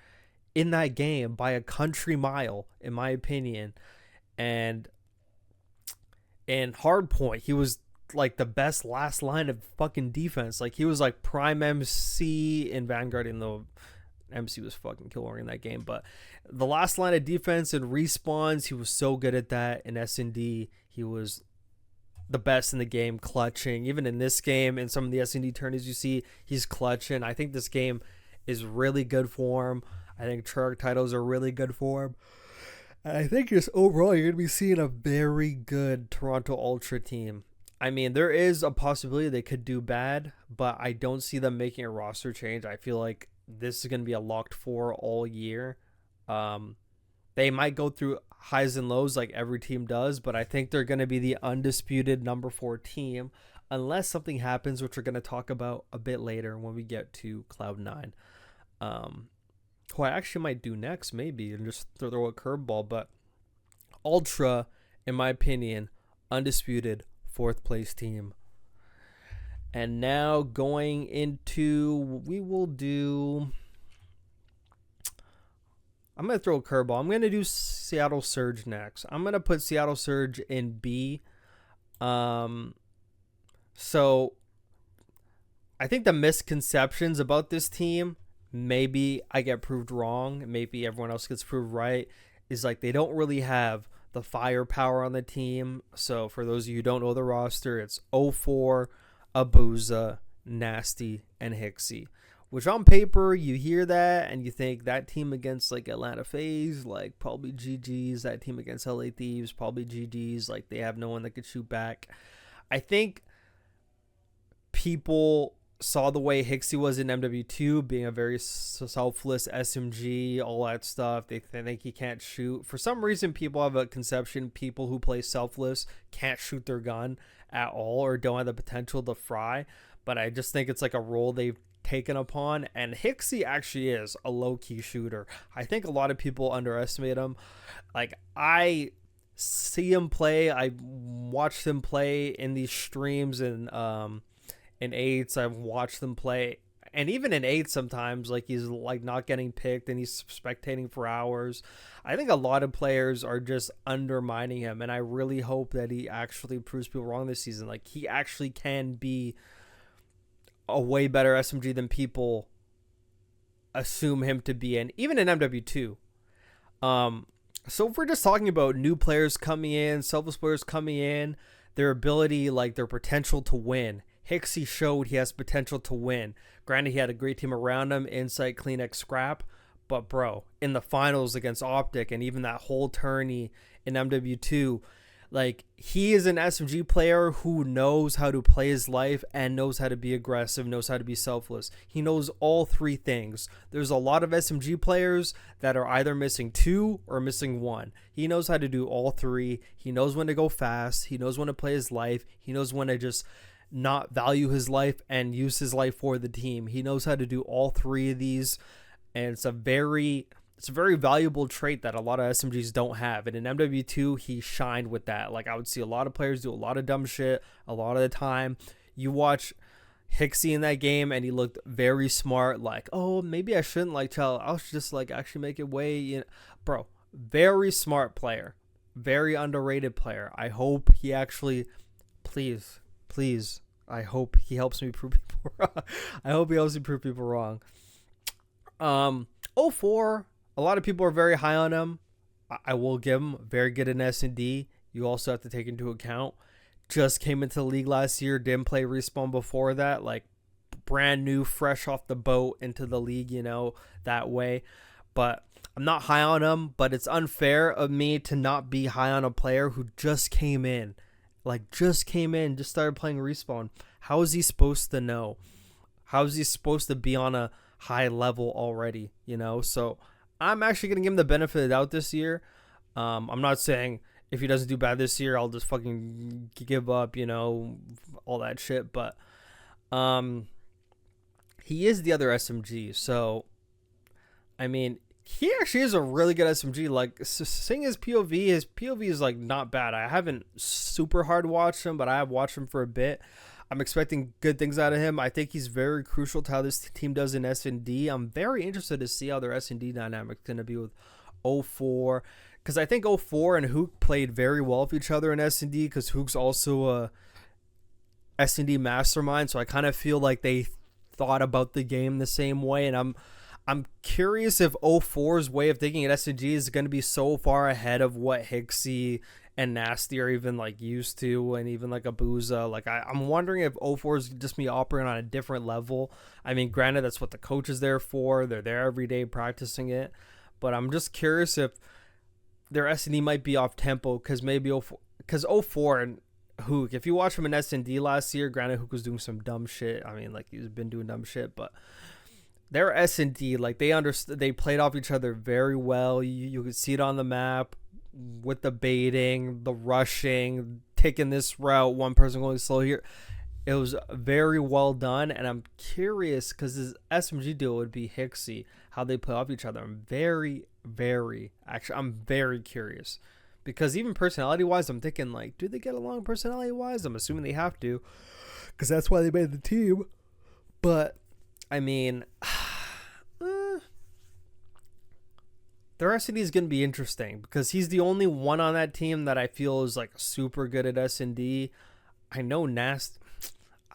in that game by a country mile, in my opinion. And in Hardpoint, he was like the best last line of fucking defense. Like he was like prime MC in Vanguard, even though MC was fucking killer in that game. But the last line of defense and respawns, he was so good at that. In S&D, he was the best in the game, clutching. Even in this game, in some of the S&D tourneys you see, he's clutching. I think this game is really good for him. I think Treyarch titles are really good for him. And I think just overall, you're going to be seeing a very good Toronto Ultra team. I mean, there is a possibility they could do bad, but I don't see them making a roster change. I feel like this is going to be a locked 4 all year. They might go through highs and lows like every team does, but I think they're going to be the undisputed number 4 team unless something happens, which we're going to talk about a bit later when we get to Cloud9. Who I actually might do next, maybe, and just throw a curveball. But Ultra, in my opinion, undisputed 4th place team. And now going into, I'm going to throw a curveball. I'm going to do Seattle Surge next. I'm going to put Seattle Surge in B. So I think the misconceptions about this team, maybe I get proved wrong, maybe everyone else gets proved right, is like they don't really have the firepower on the team. So for those of you who don't know the roster, it's 04, Abuza, Nasty, and Hixie. Which on paper, you hear that and you think that team against like Atlanta FaZe, like probably GG's. That team against LA Thieves, probably GG's. Like they have no one that could shoot back. I think people saw the way Hixie was in MW2, being a very selfless SMG, all that stuff. They think he can't shoot. For some reason, people have a conception people who play selfless can't shoot their gun at all or don't have the potential to fry. But I just think it's like a role they've taken upon, and Hixie actually is a low-key shooter. I think a lot of people underestimate him. Like, I see him play. I watched him play in these streams and in 8s. I've watched them play, and even in 8 sometimes, like, he's like not getting picked and he's spectating for hours. I think a lot of players are just undermining him, and I really hope that he actually proves people wrong this season. Like, he actually can be a way better SMG than people assume him to be, and even in MW2. So if we're just talking about new players coming in, selfless players coming in, their ability, like their potential to win, Hixie showed he has potential to win. Granted, he had a great team around him, Insight, CleanX, Scrap, but bro, in the finals against Optic and even that whole tourney in MW2, like, he is an SMG player who knows how to play his life and knows how to be aggressive, knows how to be selfless. He knows all 3 things. There's a lot of SMG players that are either missing 2 or missing 1. He knows how to do all 3. He knows when to go fast. He knows when to play his life. He knows when to just not value his life and use his life for the team. He knows how to do all 3 of these, and it's a very valuable trait that a lot of SMGs don't have. And in MW2, he shined with that. Like, I would see a lot of players do a lot of dumb shit a lot of the time. You watch Hixie in that game, and he looked very smart. Like, oh, maybe I shouldn't like tell. I'll just like actually make it way. You know, bro, very smart player, very underrated player. I hope he actually, please, I hope he helps me prove people wrong. I hope he helps me prove people wrong. 04. A lot of people are very high on him. I will give him very good in S&D. You also have to take into account, just came into the league last year, didn't play Respawn before that, like brand new, fresh off the boat into the league, you know, that way. But I'm not high on him, but it's unfair of me to not be high on a player who just came in. Just started playing Respawn. How is he supposed to know? How is he supposed to be on a high level already, you know? So I'm actually going to give him the benefit of the doubt this year. I'm not saying if he doesn't do bad this year, I'll just fucking give up, you know, all that shit. But he is the other SMG. So, I mean, he actually is a really good SMG. Like, seeing his POV is like not bad. I haven't super hard watched him, but I have watched him for a bit. I'm expecting good things out of him. I think he's very crucial to how this team does in S&D. I'm very interested to see how their S&D dynamic is going to be with 04, because I think 04 and Hook played very well with each other in S&D, because Hook's also a S&D mastermind, so I kind of feel like they thought about the game the same way, and I'm curious if 04's way of thinking at S&G is going to be so far ahead of what Hicksy and Nasty are even like used to, and even like Abuza. Like I'm wondering if 04 is just me operating on a different level. I mean, granted, that's what the coach is there for. They're there every day practicing it, but I'm just curious if their S&D might be off tempo, because maybe 04, because 04 and Hook, if you watch him in S&D last year, granted Hook was doing some dumb shit. I mean, like he's been doing dumb shit, but their S&D, like they understood, they played off each other very well. You could see it on the map with the baiting, the rushing, taking this route, one person going slow here. It was very well done, and I'm curious because his SMG duo would be Hicksy, how they play off each other. I'm very curious, because even personality-wise, I'm thinking like, do they get along personality-wise? I'm assuming they have to, because that's why they made the team. But I mean, their S&D is going to be interesting, because he's the only one on that team that I feel is like super good at S&D. I know Nast.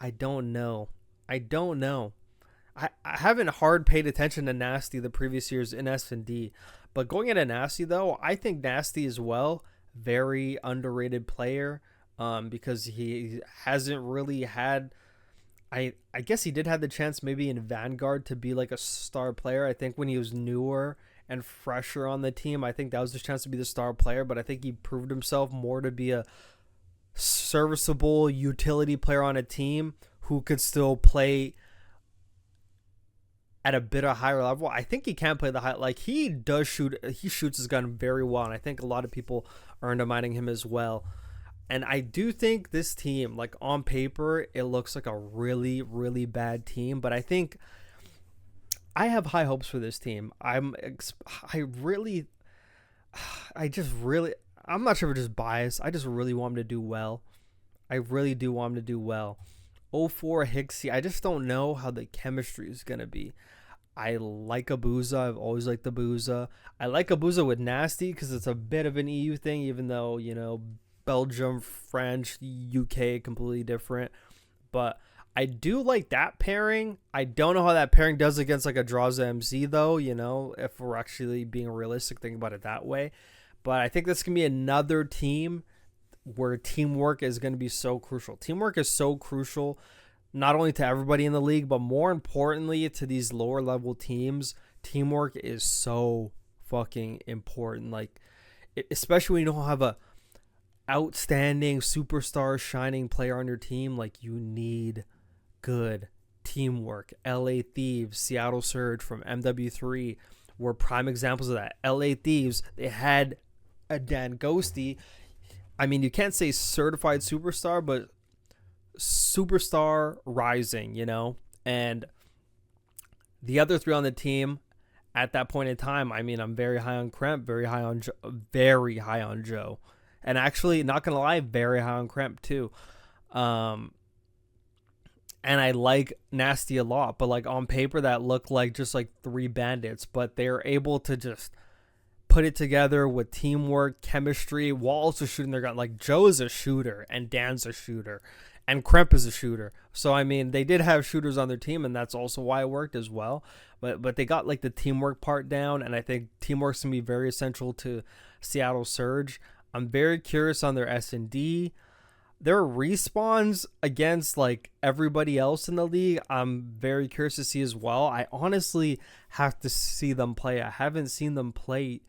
I don't know. I haven't hard paid attention to Nasty the previous years in S&D, but going into Nasty though, I think Nasty as well, very underrated player, because he hasn't really had. I guess he did have the chance maybe in Vanguard to be like a star player. I think when he was newer and fresher on the team, I think that was his chance to be the star player, but I think he proved himself more to be a serviceable utility player on a team who could still play at a bit of higher level. I think he can play the high, like he shoots his gun very well, and I think a lot of people are undermining him as well. And I do think this team, like on paper, it looks like a really, really bad team, but I think I have high hopes for this team. I'm not sure if it's just bias. I just really want him to do well. I really do want him to do well. 04 Hicksy, I just don't know how the chemistry is going to be. I like Abuza. I've always liked Abuza. I like Abuza with Nasty because it's a bit of an EU thing, even though, you know, Belgium, French, UK, completely different. But I do like that pairing. I don't know how that pairing does against like a Draza MC though, you know, if we're actually being realistic, thinking about it that way. But I think this can be another team where teamwork is going to be so crucial. Teamwork is so crucial, not only to everybody in the league, but more importantly to these lower level teams. Teamwork is so fucking important. Like, especially when you don't have a outstanding superstar shining player on your team, like you need good teamwork. LA Thieves, Seattle Surge from MW3 were prime examples of that. LA Thieves, they had a Dan Ghosty. I mean, you can't say certified superstar, but superstar rising, you know? And the other three on the team at that point in time, I mean, I'm very high on Kremp, very high on Joe. And actually, not going to lie, very high on Kremp too. And I like Nasty a lot, but like on paper that looked like just like three bandits, but they're able to just put it together with teamwork, chemistry, while also shooting their gun. Like Joe is a shooter and Dan's a shooter and Kremp is a shooter. So I mean, they did have shooters on their team, and that's also why it worked as well. But they got like the teamwork part down, and I think teamwork's gonna be very essential to Seattle Surge. I'm very curious on their S&D. Their respawns against like everybody else in the league, I'm very curious to see as well. I honestly have to see them play. I haven't seen them play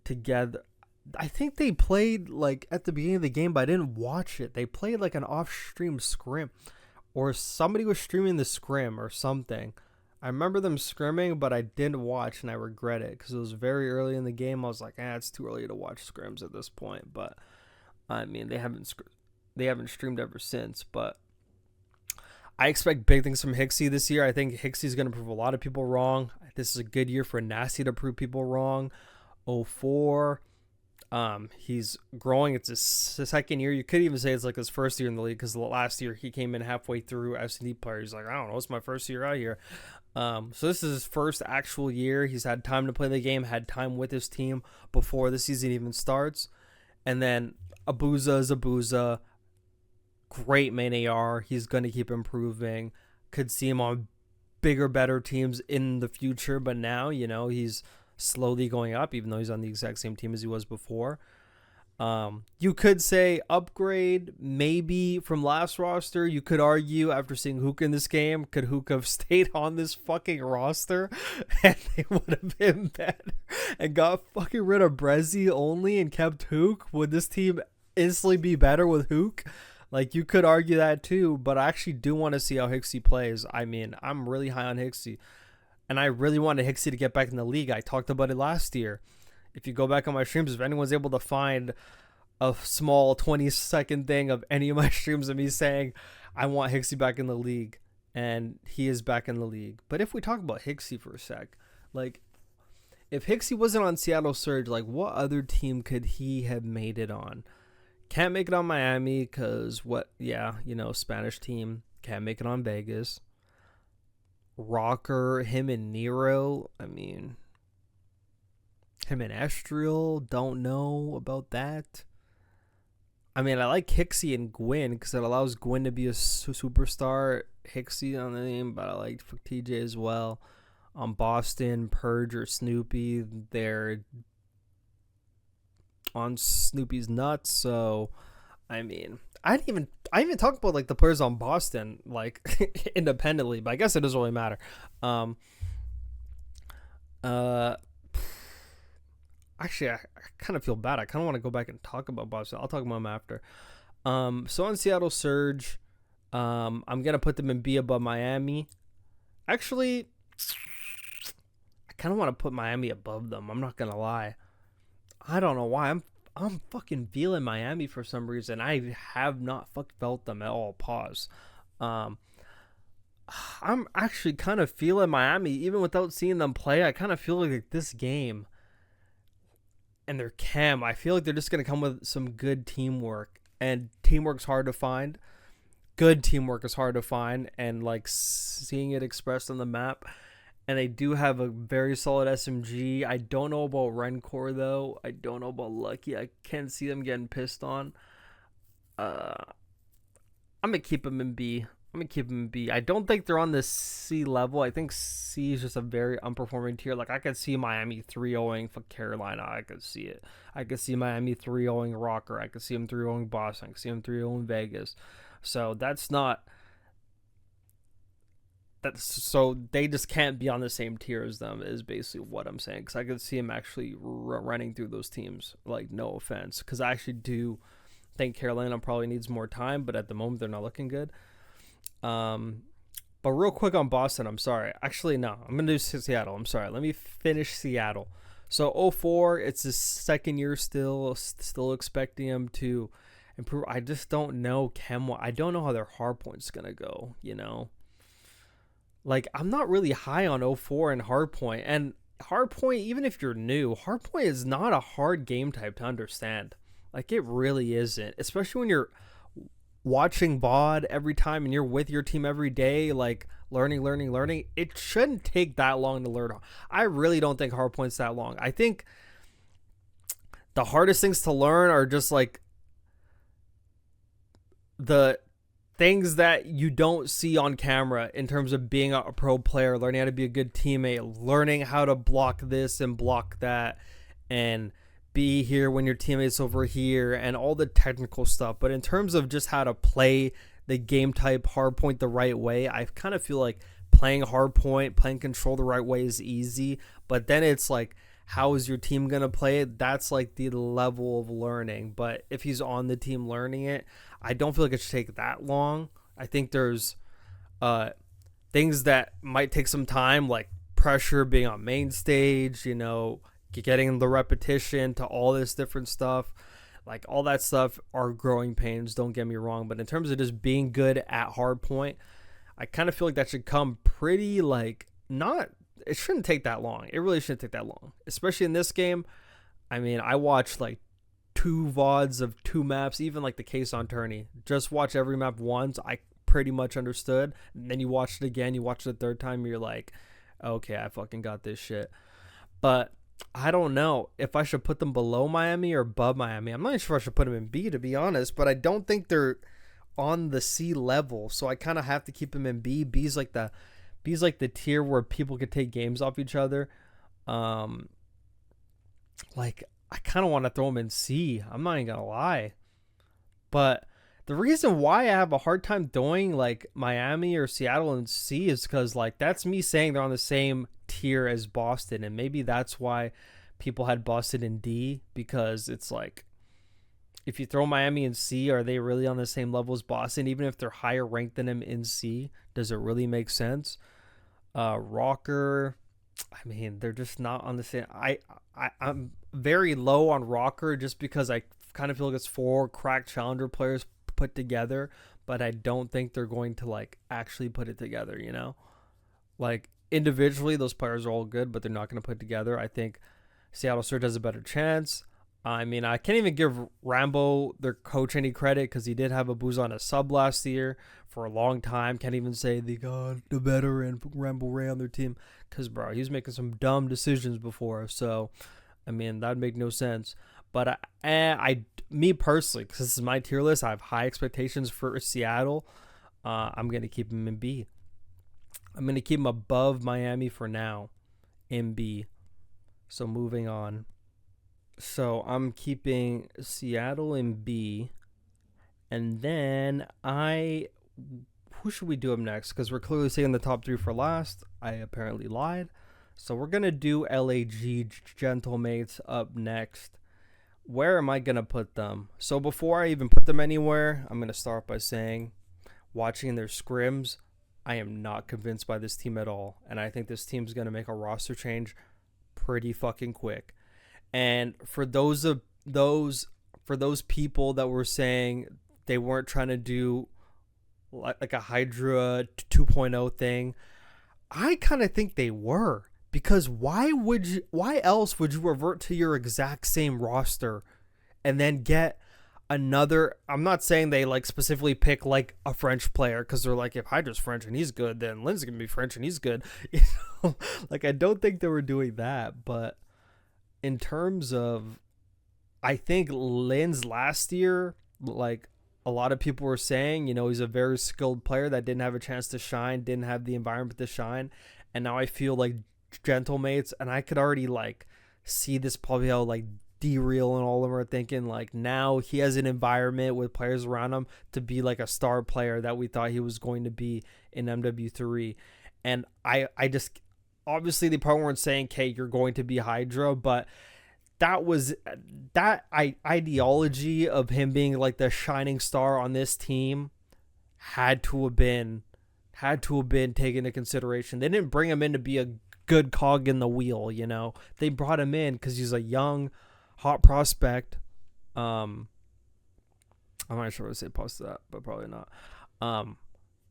together. I think they played like at the beginning of the game, but I didn't watch it. They played like an off-stream scrim, or somebody was streaming the scrim or something. I remember them scrimming, but I didn't watch, and I regret it because it was very early in the game. I was like, it's too early to watch scrims at this point. But I mean, they haven't streamed ever since. But I expect big things from Hicksy this year. I think Hicksy's going to prove a lot of people wrong. This is a good year for Nasty to prove people wrong. 04, He's growing. It's his second year. You could even say it's like his first year in the league because last year he came in halfway through S&D player. He's like, I don't know, it's my first year out here. So this is his first actual year. He's had time to play the game, had time with his team before the season even starts. And then Abuza is Abuza. Great main AR. He's going to keep improving. Could see him on bigger, better teams in the future. But now, he's slowly going up, even though he's on the exact same team as he was before. You could say upgrade maybe from last roster. You could argue after seeing Hook in this game, could Hook have stayed on this fucking roster and they would have been better and got fucking rid of Brezzy only and kept Hook? Would this team instantly be better with Hook? Like, you could argue that too, but I actually do want to see how Hicksy plays. I mean, I'm really high on Hicksy, and I really wanted Hicksy to get back in the league. I talked about it last year. If you go back on my streams, if anyone's able to find a small 20-second thing of any of my streams of me saying, I want Hicksy back in the league, and he is back in the league. But if we talk about Hicksy for a sec, like, if Hicksy wasn't on Seattle Surge, like, what other team could he have made it on? Can't make it on Miami because Spanish team. Can't make it on Vegas. Rokkr, him and Nero. I mean, him and Estriel. Don't know about that. I mean, I like Hicksy and Gwyn because it allows Gwyn to be a superstar. Hicksy on the name, but I like TJ as well. On Boston, Purge or Snoopy, they're on Snoopy's nuts. So, I mean, I didn't even talk about like the players on Boston like independently, but I guess it doesn't really matter. Actually, I kind of feel bad. I kind of want to go back and talk about Boston. I'll talk about them after. So on Seattle Surge, I'm gonna put them in B above Miami. Actually, I kind of want to put Miami above them. I'm not gonna lie. I don't know why. I'm fucking feeling Miami for some reason. I have not felt them at all. Pause. I'm actually kind of feeling Miami even without seeing them play. I kind of feel like this game and their chem, I feel like they're just going to come with some good teamwork. And teamwork's hard to find. Good teamwork is hard to find. And like seeing it expressed on the map. And they do have a very solid SMG. I don't know about Rencor, though. I don't know about Lucky. I can't see them getting pissed on. I'm going to keep them in B. I don't think they're on the C level. I think C is just a very unperforming tier. Like, I could see Miami 3-0ing for Carolina. I could see it. I could see Miami 3-0ing Rokkr. I could see them 3-0ing Boston. I could see them 3-0ing Vegas. So that's not... So they just can't be on the same tier as them is basically what I'm saying, because I could see him actually running through those teams, like, no offense, because I actually do think Carolina probably needs more time, but at the moment they're not looking good. But real quick on Boston, I'm sorry, actually no, I'm gonna do Seattle. I'm sorry, let me finish Seattle. So 04, it's his second year, still expecting him to improve. I just don't know I don't know how their hard point's gonna go, Like, I'm not really high on 04 and Hardpoint. And Hardpoint, even if you're new, Hardpoint is not a hard game type to understand. Like, it really isn't. Especially when you're watching VOD every time and you're with your team every day, like, learning. It shouldn't take that long to learn. I really don't think Hardpoint's that long. I think the hardest things to learn are just, like, the things that you don't see on camera in terms of being a pro player, learning how to be a good teammate, learning how to block this and block that, and be here when your teammate's over here, and all the technical stuff. But in terms of just how to play the game type hardpoint the right way, I kind of feel like playing hardpoint, playing control the right way is easy. But then it's like, how is your team going to play it? That's like the level of learning. But if he's on the team learning it, I don't feel like it should take that long. I think there's things that might take some time, like pressure, being on main stage, getting the repetition to all this different stuff. Like, all that stuff are growing pains, don't get me wrong. But in terms of just being good at hardpoint, I kind of feel like that should come pretty, like, it shouldn't take that long. It really shouldn't take that long, especially in this game. I mean, I watched like 2 VODs of 2 maps, even like the case on tourney. Just watch every map once. I pretty much understood. And then you watch it again, you watch it the 3rd time, you're like, okay, I fucking got this shit. But I don't know if I should put them below Miami or above Miami. I'm not sure I should put them in B, to be honest, but I don't think they're on the C level, so I kind of have to keep them in B. B's like the tier where people could take games off each other. Like, I kind of want to throw them in C. I'm not even gonna lie, but the reason why I have a hard time throwing like Miami or Seattle in C is because like that's me saying they're on the same tier as Boston, and maybe that's why people had Boston in D, because it's like, if you throw Miami in C, are they really on the same level as Boston? Even if they're higher ranked than them in C, does it really make sense? Rokkr, I mean, they're just not on the same. I'm very low on Rokkr just because I kind of feel like it's 4 cracked challenger players put together, but I don't think they're going to like actually put it together, you know? Like individually, those players are all good, but they're not going to put it together. I think Seattle Surge has a better chance. I mean, I can't even give Rambo, their coach, any credit because he did have a booze on a sub last year for a long time. Can't even say they got the veteran Rambo Ray on their team because, bro, he was making some dumb decisions before. So, I mean, that'd make no sense. But me personally, because this is my tier list, I have high expectations for Seattle. I'm going to keep him in B. I'm going to keep him above Miami for now in B. So, moving on. So I'm keeping Seattle in B, and then who should we do up next? Because we're clearly saying the top 3 for last. I apparently lied. So we're going to do LAGentlemates up next. Where am I going to put them? So before I even put them anywhere, I'm going to start by saying, watching their scrims, I am not convinced by this team at all. And I think this team's going to make a roster change pretty fucking quick. And for those people that were saying they weren't trying to do like a Hydra 2.0 thing, I kind of think they were, because why else would you revert to your exact same roster and then get another? I'm not saying they like specifically pick like a French player because they're like, if Hydra's French and he's good, then Lynn's gonna be French and he's good. You know, like I don't think they were doing that, but in terms of, I think Lynn's last year, like a lot of people were saying, you know, he's a very skilled player that didn't have a chance to shine, didn't have the environment to shine. And now I feel like Gentlemates, and I could already like see this probably how like D-Real and all of them are thinking like now he has an environment with players around him to be like a star player that we thought he was going to be in MW3. And I just, obviously, they probably weren't saying, "Okay, you're going to be Hydra," but that ideology of him being like the shining star on this team had to have been taken into consideration. They didn't bring him in to be a good cog in the wheel, you know. They brought him in because he's a young, hot prospect. I'm not sure what to say post that, but probably not.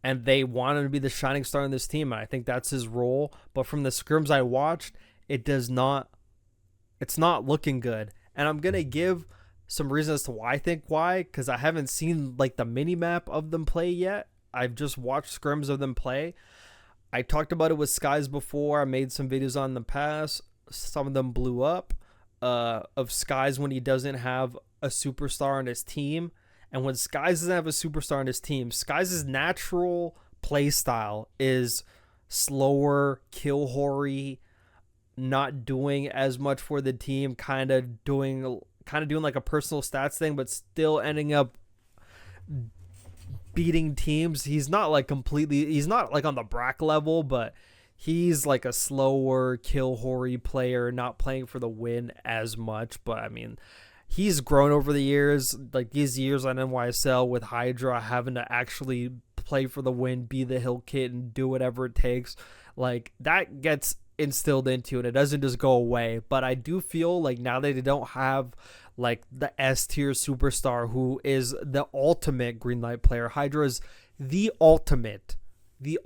And they wanted to be the shining star in this team, and I think that's his role. But from the scrims I watched, it's not looking good. And I'm going to give some reasons as to why I think why, because I haven't seen like the mini map of them play yet. I've just watched scrims of them play. I talked about it with Skies before. I made some videos on the past. Some of them blew up. Of Skies when he doesn't have a superstar on his team. And when Skies doesn't have a superstar on his team, Skies' natural play style is slower, kill hoary, not doing as much for the team, kind of doing like a personal stats thing, but still ending up beating teams. He's not like on the Brack level, but he's like a slower, kill hoary player, not playing for the win as much. But I mean, he's grown over the years, like these years on NYSL with Hydra, having to actually play for the win, be the hill kid, and do whatever it takes. Like, that gets instilled into it. It doesn't just go away. But I do feel like now that they don't have like the S tier superstar who is the ultimate green light player, Hydra's the ultimate, the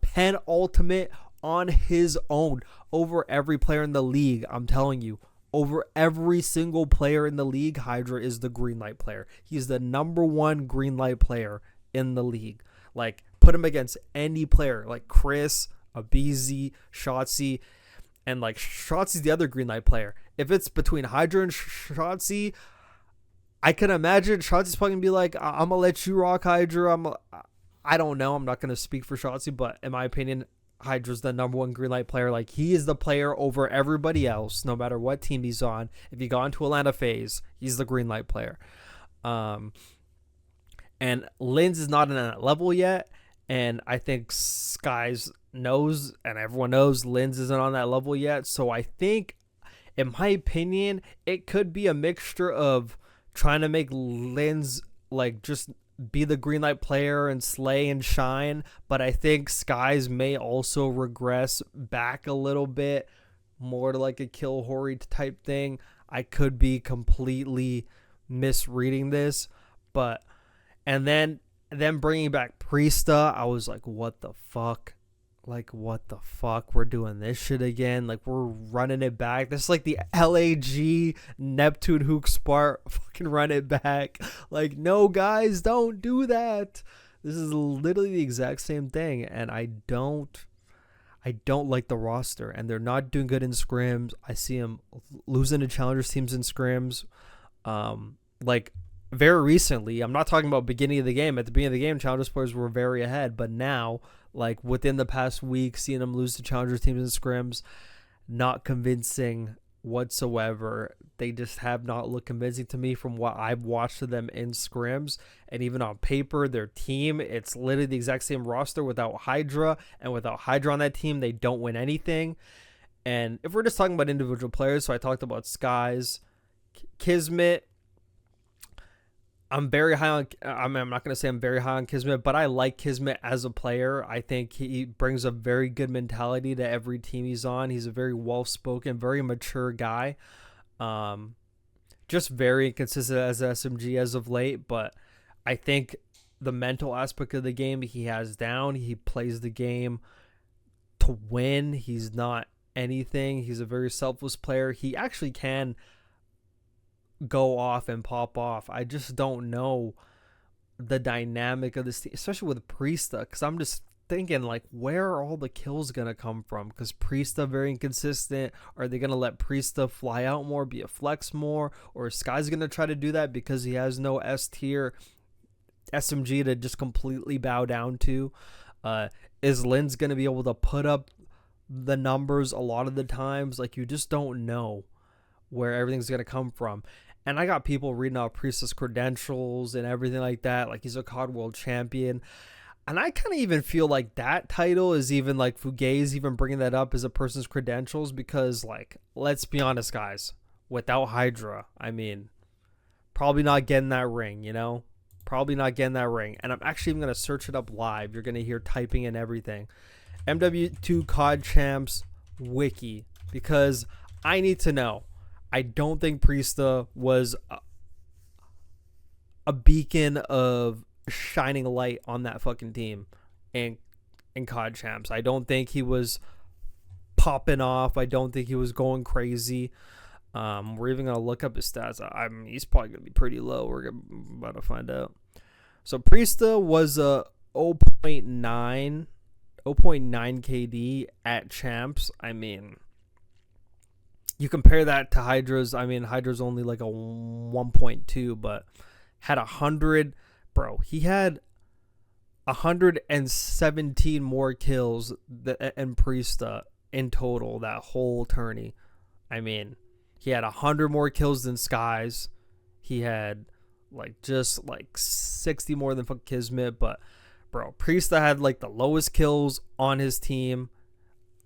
penultimate on his own over every player in the league. I'm telling you, over every single player in the league, Hydra is the green light player. He's the number one green light player in the league. Like, put him against any player, like Chris, Abizi, Shotzi, and like Shotzi's the other green light player. If it's between Hydra and Shotzi, I can imagine Shotzi's probably gonna be like, I'm gonna let you rock Hydra. I don't know. I'm not gonna speak for Shotzi, but in my opinion, Hydra's the number one green light player. Like, he is the player over everybody else, no matter what team he's on. If you got into Atlanta FaZe, he's the green light player. And Linz is not in that level yet. And I think Skies knows, and everyone knows, Linz isn't on that level yet. So I think, in my opinion, it could be a mixture of trying to make Linz like just be the green light player and slay and shine, but I think Skies may also regress back a little bit more to like a Kill Hori type thing. I could be completely misreading this, but and then bringing back Priesta, I was like, what the fuck? Like, what the fuck? We're doing this shit again. Like, we're running it back. This is like the LAG Neptune Hook Spart. Fucking run it back. Like, no, guys, don't do that. This is literally the exact same thing. And I don't like the roster. And they're not doing good in scrims. I see them losing to challengers teams in scrims. Like, very recently, I'm not talking about beginning of the game. At the beginning of the game, challengers players were very ahead. But now, like within the past week, seeing them lose to challengers teams in scrims, not convincing whatsoever. They just have not looked convincing to me from what I've watched of them in scrims. And even on paper, their team, it's literally the exact same roster without Hydra. And without Hydra on that team, they don't win anything. And if we're just talking about individual players, so I talked about Skies, Kismet. I'm very high on, I'm not going to say I'm very high on Kismet, but I like Kismet as a player. I think he brings a very good mentality to every team he's on. He's a very well-spoken, very mature guy. Just very inconsistent as SMG as of late, but I think the mental aspect of the game he has down. He plays the game to win. He's not anything. He's a very selfless player. He actually can go off and pop off. I just don't know the dynamic of this team, especially with Priesta, because I'm just thinking, like, where are all the kills gonna come from? Because Priesta very inconsistent. Are they gonna let Priesta fly out more, be a flex more, or is Sky's gonna try to do that because he has no S tier SMG to just completely bow down to? Is Linz gonna be able to put up the numbers a lot of the times? Like, you just don't know where everything's gonna come from. And I got people reading out Priestess credentials and everything like that. Like, he's a COD World Champion. And I kind of even feel like that title is even, like, Fugazi even bringing that up as a person's credentials. Because, like, let's be honest, guys. Without Hydra, I mean, probably not getting that ring, you know? Probably not getting that ring. And I'm actually even going to search it up live. You're going to hear typing and everything. MW2 COD Champs Wiki. Because I need to know. I don't think Priesta was a beacon of shining light on that fucking team in COD Champs. I don't think he was popping off. I don't think he was going crazy. We're even going to look up his stats. He's probably going to be pretty low. We're about to find out. So Priesta was a 0.9 KD at Champs. I mean, you compare that to Hydra's. I mean, Hydra's only like a 1.2, but had 100. Bro, he had 117 more kills and Priesta in total that whole tourney. I mean, he had 100 more kills than Skies. He had like just like 60 more than Kismet. But bro, Priesta had like the lowest kills on his team.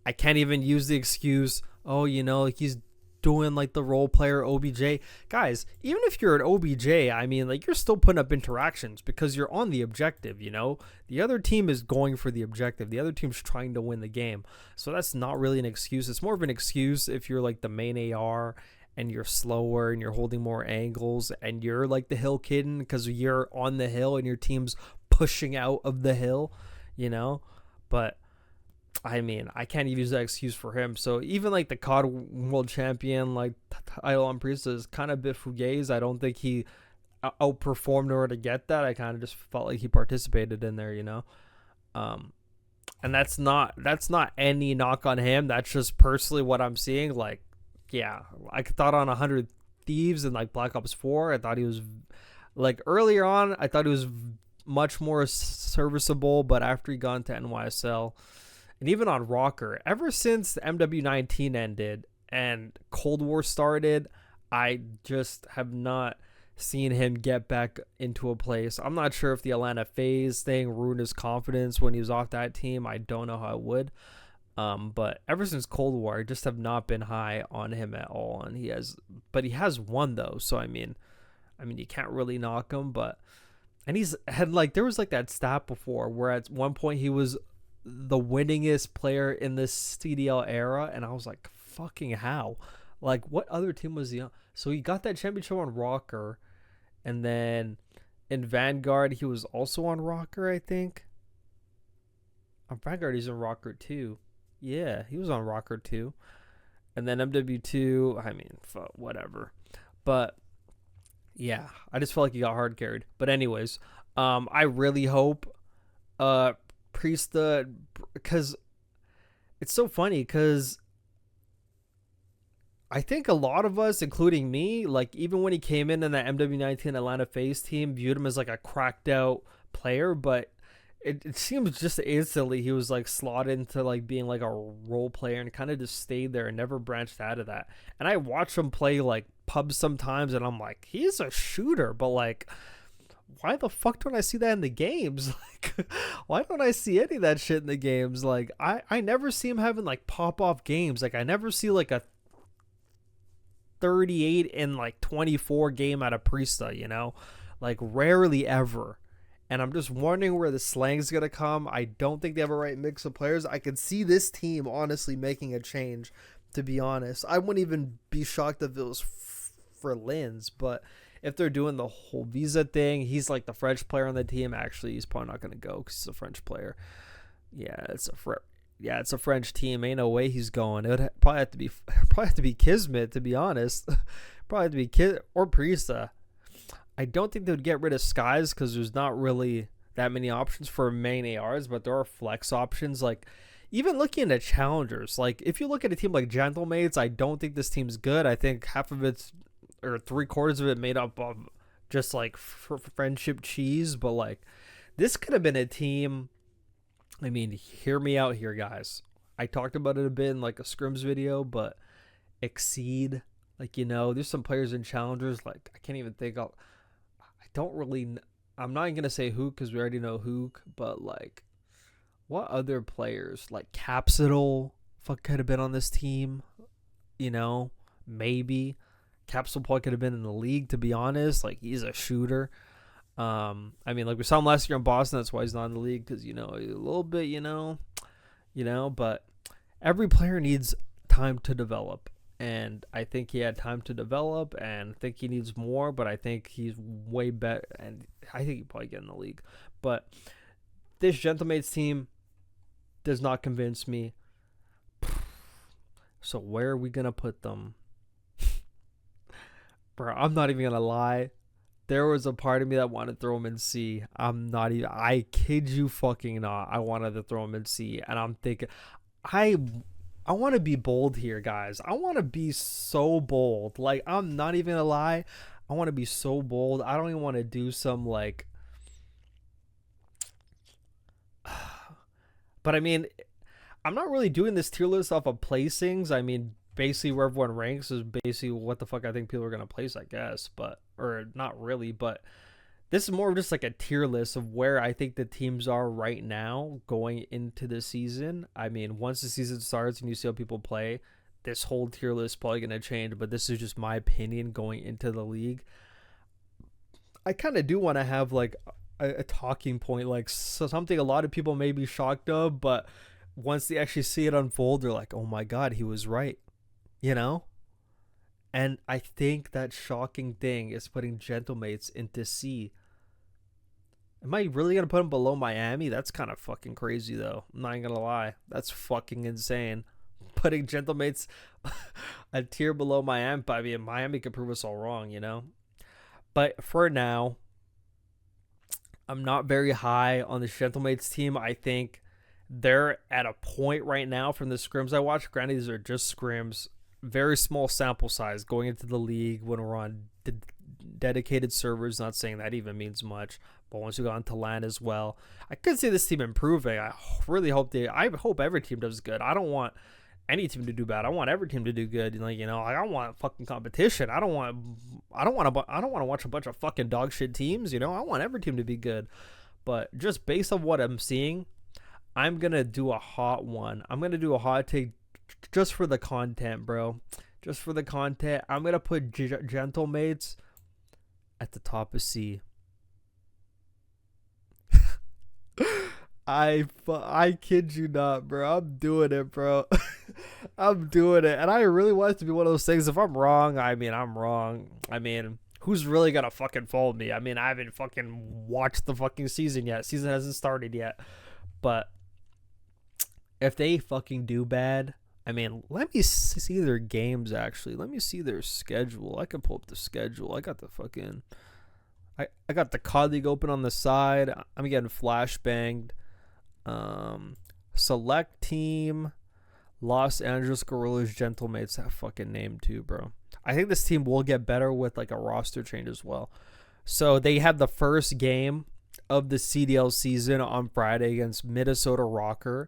I can't even use the excuse, oh, you know, like he's doing like the role player OBJ. Guys, even if you're an OBJ, I mean, like, you're still putting up interactions because you're on the objective, you know? The other team is going for the objective. The other team's trying to win the game. So that's not really an excuse. It's more of an excuse if you're like the main AR and you're slower and you're holding more angles and you're like the hill kitten because you're on the hill and your team's pushing out of the hill, you know? But I mean, I can't even use that excuse for him. So even like the COD World Champion, like title on Priest is kind of a bit fugazi. I don't think he outperformed in order to get that. I kind of just felt like he participated in there, you know. Um, and that's not any knock on him. That's just personally what I'm seeing. Like, yeah, I thought on 100 Thieves and like Black Ops 4, I thought he was like earlier on. I thought he was much more serviceable, but after he got into NYSL and even on Rokkr, ever since MW19 ended and Cold War started, I just have not seen him get back into a place. I'm not sure if the Atlanta FaZe thing ruined his confidence when he was off that team. I don't know how it would. But ever since Cold War, I just have not been high on him at all. And he has won though. So I mean, you can't really knock him. But and he's had like there was like that stat before where at one point he was the winningest player in this CDL era, and I was like, fucking how? Like, what other team was he on? So he got that championship on Rokkr, and then in Vanguard he was also on Rokkr, I think. On Vanguard he's on Rokkr too. Yeah, he was on Rokkr too. And then MW2, I mean, whatever. But yeah, I just felt like he got hard carried. But anyways, I really hope uh Priesta, because it's so funny because I think a lot of us, including me, like even when he came in that MW19 Atlanta FaZe team, viewed him as like a cracked out player, but it seems just instantly he was like slotted into like being like a role player and kind of just stayed there and never branched out of that. And I watch him play like pubs sometimes and I'm like, he's a shooter, but like why the fuck don't I see that in the games? Like, why don't I see any of that shit in the games? Like, I never see him having like pop off games. Like, I never see like a 38 and like 24 game out of Priesta, you know? Like, rarely ever. And I'm just wondering where the slang's going to come. I don't think they have a right mix of players. I could see this team honestly making a change, to be honest. I wouldn't even be shocked if it was for Linz, but if they're doing the whole visa thing, he's like the French player on the team. Actually, he's probably not going to go because he's a French player. Yeah, it's a French team. Ain't no way he's going. It would probably have to be Kismet, to be honest. Probably have to be Kid or Priesta. I don't think they would get rid of Skies because there's not really that many options for main ARs, but there are flex options. Like even looking at challengers, like if you look at a team like Gentlemates, I don't think this team's good. I think half of it's or 3/4 of it made up of just like friendship cheese, but like this could have been a team. I mean, hear me out here, guys. I talked about it a bit in like a scrims video, but Exceed, like, you know, there's some players in challengers, like I can't even think of, I'm not even gonna say Hook because we already know Hook, but like what other players like Capsule could have been on this team, you know, maybe Capsule probably could have been in the league, to be honest. Like he's a shooter. I mean, like we saw him last year in Boston. That's why he's not in the league because, you know, a little bit, but every player needs time to develop. And I think he had time to develop and I think he needs more, but I think he's way better. And I think he'd probably get in the league. But this Gentlemates team does not convince me. So where are we going to put them? Bro, I'm not even going to lie. There was a part of me that wanted to throw him in C. I kid you fucking not. I wanted to throw him in C. And I'm thinking, I want to be bold here, guys. I want to be so bold. Like, I'm not even gonna lie. I want to be so bold. I don't even want to do some, like... But, I mean, I'm not really doing this tier list off of placings. I mean, basically where everyone ranks is basically what the fuck I think people are going to place, I guess. But, or not really, but... This is more of just like a tier list of where I think the teams are right now going into the season. I mean, once the season starts and you see how people play, this whole tier list is probably going to change, but this is just my opinion going into the league. I kind of do want to have like a talking point, like something a lot of people may be shocked of, but once they actually see it unfold, they're like, oh my God, he was right, you know? And I think that shocking thing is putting Gentlemates into C. Am I really gonna put them below Miami? That's kind of fucking crazy, though. I'm not gonna lie. That's fucking insane. Putting Gentlemates a tier below Miami, but I mean, Miami could prove us all wrong, you know. But for now, I'm not very high on the Gentlemates team. I think they're at a point right now from the scrims I watch. Granted, these are just scrims, very small sample size going into the league when we're on dedicated servers. Not saying that even means much, but once we got into LAN as well, I could see this team improving. I really hope I hope every team does good. I don't want any team to do bad. I want every team to do good. Like, you know, like, I want fucking competition. I don't want to watch a bunch of fucking dog shit teams. You know, I want every team to be good. But just based on what I'm seeing, I'm gonna do a hot one. I'm gonna do a hot take just for the content, bro. Just for the content. I'm gonna put Gentlemates at the top of C. I kid you not, bro. I'm doing it, bro. I'm doing it. And I really want it to be one of those things. If I'm wrong, I mean, I'm wrong. I mean, who's really going to fucking follow me? I mean, I haven't fucking watched the fucking season yet. Season hasn't started yet. But if they fucking do bad, I mean, let me see their games, actually. Let me see their schedule. I can pull up the schedule. I got the fucking... I got the COD League open on the side. I'm getting flashbanged. Select team, Los Angeles Guerrillas Gentlemates. That fucking name too, bro. I think this team will get better with like a roster change as well. So they had the first game of the CDL season on Friday against Minnesota Rokkr,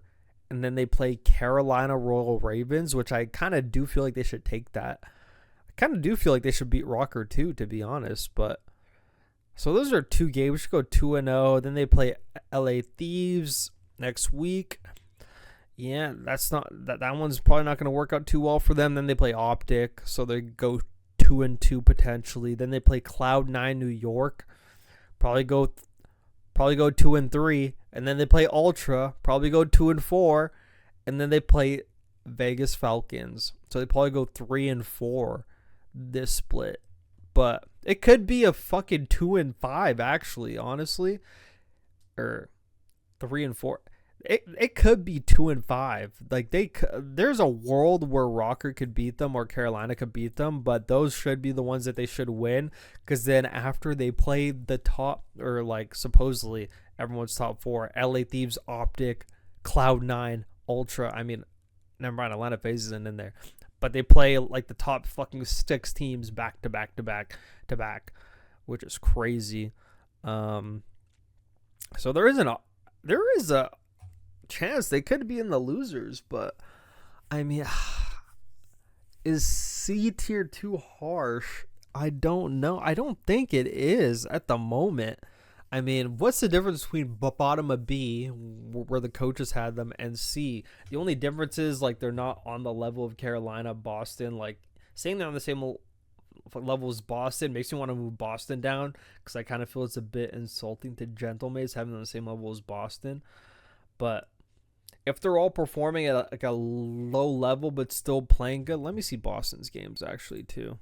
and then they play Carolina Royal Ravens, which I kind of do feel like they should take that. I kind of do feel like they should beat Rokkr too, to be honest. But so those are two games. We should go 2-0. Then they play LA Thieves next week. Yeah, that one's probably not going to work out too well for them. Then they play Optic, so they go 2-2 potentially. Then they play Cloud9 New York, probably go 2-3, and then they play Ultra, probably go 2-4, and then they play Vegas Falcons, so they probably go 3-4 this split. But it could be a fucking 2-5 actually, honestly, or 3-4. It could be 2-5. Like there's a world where Rokkr could beat them or Carolina could beat them, but those should be the ones that they should win. Because then after they play the top, or like supposedly everyone's top four, LA Thieves, Optic, Cloud9, Ultra. I mean, never mind, Atlanta FaZe isn't in there, but they play like the top fucking 6 teams back to back to back to back, which is crazy. So there is a chance they could be in the losers, but I mean, is C tier too harsh? I don't know. I don't think it is at the moment. I mean, what's the difference between bottom of B, where the coaches had them, and C? The only difference is like they're not on the level of Carolina, Boston. Like saying they're on the same level as Boston makes me want to move Boston down, because I kind of feel it's a bit insulting to Gentlemates having them on the same level as Boston. But if they're all performing at like a low level but still playing good, let me see Boston's games actually too.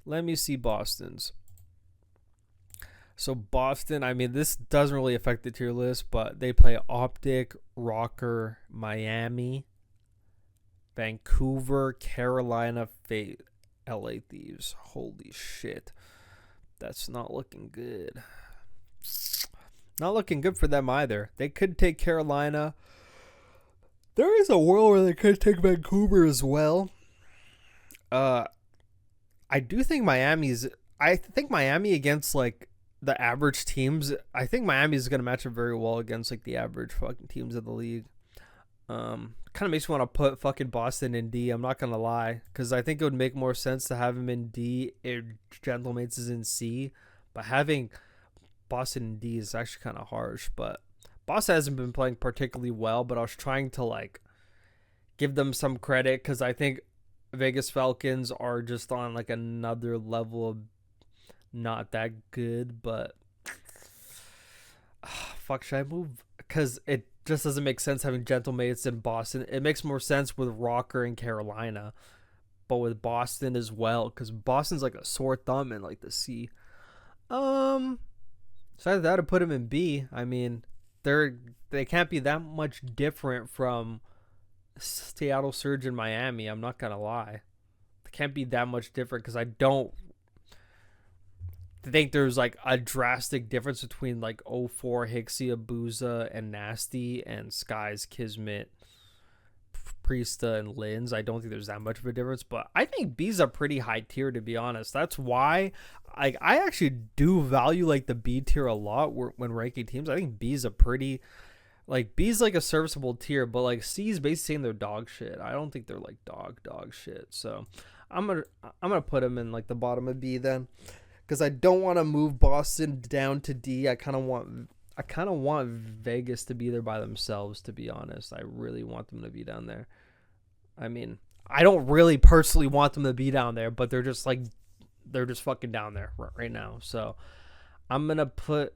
Let me see Boston's. So Boston, I mean, this doesn't really affect the tier list, but they play Optic, Rokkr, Miami, Vancouver, Carolina, LA Thieves. Holy shit. That's not looking good. Not looking good for them either. They could take Carolina. There is a world where they could take Vancouver as well. I do think I think Miami against like the average teams. I think Miami is going to match up very well against like the average fucking teams of the league. Kind of makes me want to put fucking Boston in D. I'm not going to lie, because I think it would make more sense to have him in D if Gentlemates is in C. But having Boston in D is actually kind of harsh. But Boston hasn't been playing particularly well, but I was trying to like give them some credit, because I think Vegas Falcons are just on like another level of not that good. But fuck, should I move? Because it just doesn't make sense having Gentlemates in Boston. It makes more sense with Rokkr and Carolina, but with Boston as well, because Boston's like a sore thumb in like the C. So that would put him in B. I mean, they can't be that much different from Seattle Surge and Miami. I'm not gonna lie, they can't be that much different because I don't think there's like a drastic difference between like '04 Hixie Abusa and Nasty and Skies Kismet, Priesta and Lins. I don't think there's that much of a difference, but I think B's a pretty high tier, to be honest. That's why I actually do value like the B tier a lot when ranking teams. I think B's a pretty like B's like a serviceable tier, but like C's basically saying they're dog shit. I don't think they're like dog shit. So I'm gonna I'm gonna put them in like the bottom of B then, because I don't want to move Boston down to D. I kind of want Vegas to be there by themselves, to be honest. I really want them to be down there. I mean, I don't really personally want them to be down there, but they're just fucking down there right now. So I'm gonna put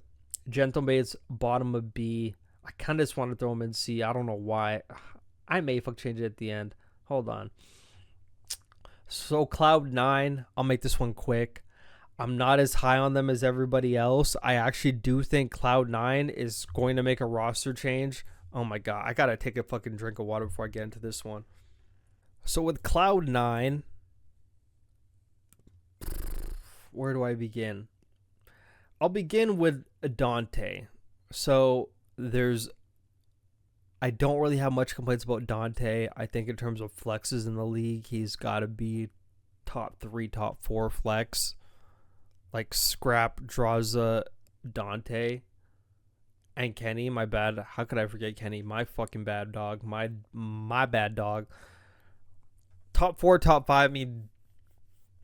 Gentlemates bottom of B. I kind of just want to throw them in C. I don't know why. I may fuck change it at the end. Hold on. So Cloud9, I'll make this one quick. I'm not as high on them as everybody else. I actually do think Cloud9 is going to make a roster change. Oh my god, I gotta take a fucking drink of water before I get into this one. So with Cloud9, where do I begin? I'll begin with Dante. So I don't really have much complaints about Dante. I think in terms of flexes in the league, he's got to be top 3, top 4 flex. Like Scrap, Draza, Dante, and Kenny. My bad. How could I forget Kenny? My fucking bad dog. My bad dog. Top 4, top 5. I mean,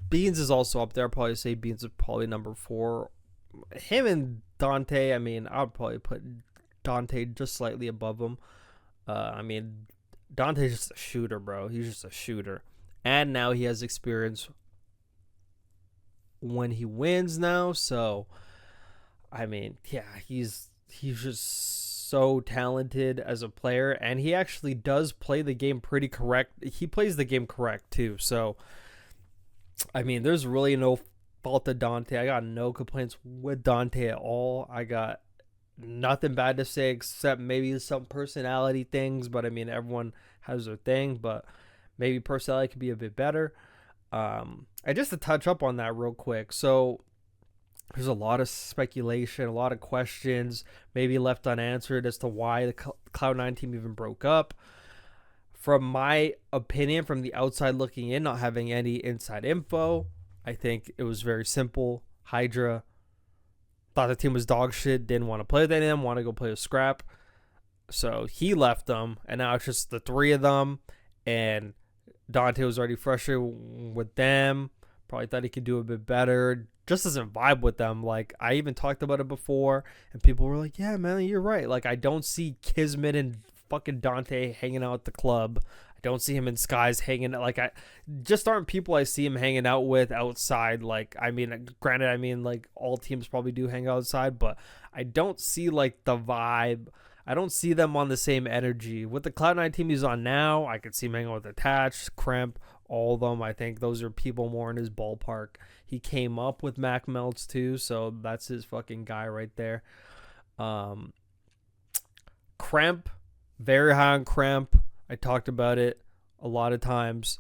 Beans is also up there. I'll probably say Beans is probably number 4. Him and Dante, I mean, I'll probably put Dante just slightly above him. I mean, Dante's just a shooter, bro. He's just a shooter. And now he has experience when he wins now. So, I mean, yeah, he's just so talented as a player. And he actually does play the game pretty correct. He plays the game correct, too. So, I mean, there's really no fault to Dante. I got no complaints with Dante at all. I got nothing bad to say except maybe some personality things, but I mean everyone has their thing, but maybe personality could be a bit better. And just to touch up on that real quick, so there's a lot of speculation, a lot of questions maybe left unanswered as to why the Cloud9 team even broke up. From my opinion, from the outside looking in, not having any inside info, I think it was very simple. Hydra thought the team was dog shit, didn't want to play with any of them, want to go play with Scrap. So he left them, and now it's just the 3 of them. And Dante was already frustrated with them. Probably thought he could do a bit better. Just doesn't vibe with them. Like, I even talked about it before, and people were like, yeah, man, you're right. Like, I don't see Kismet and fucking Dante hanging out at the club. I don't see him in Skies hanging out. Like, I just aren't people I see him hanging out with outside. Like, I mean, granted, I mean, like, all teams probably do hang outside, but I don't see, like, the vibe. I don't see them on the same energy. With the Cloud9 team he's on now, I could see him hanging out with Attach, Cramp, all of them. I think those are people more in his ballpark. He came up with Mac Melts, too, so that's his fucking guy right there. Cramp, very high on Cramp. I talked about it a lot of times.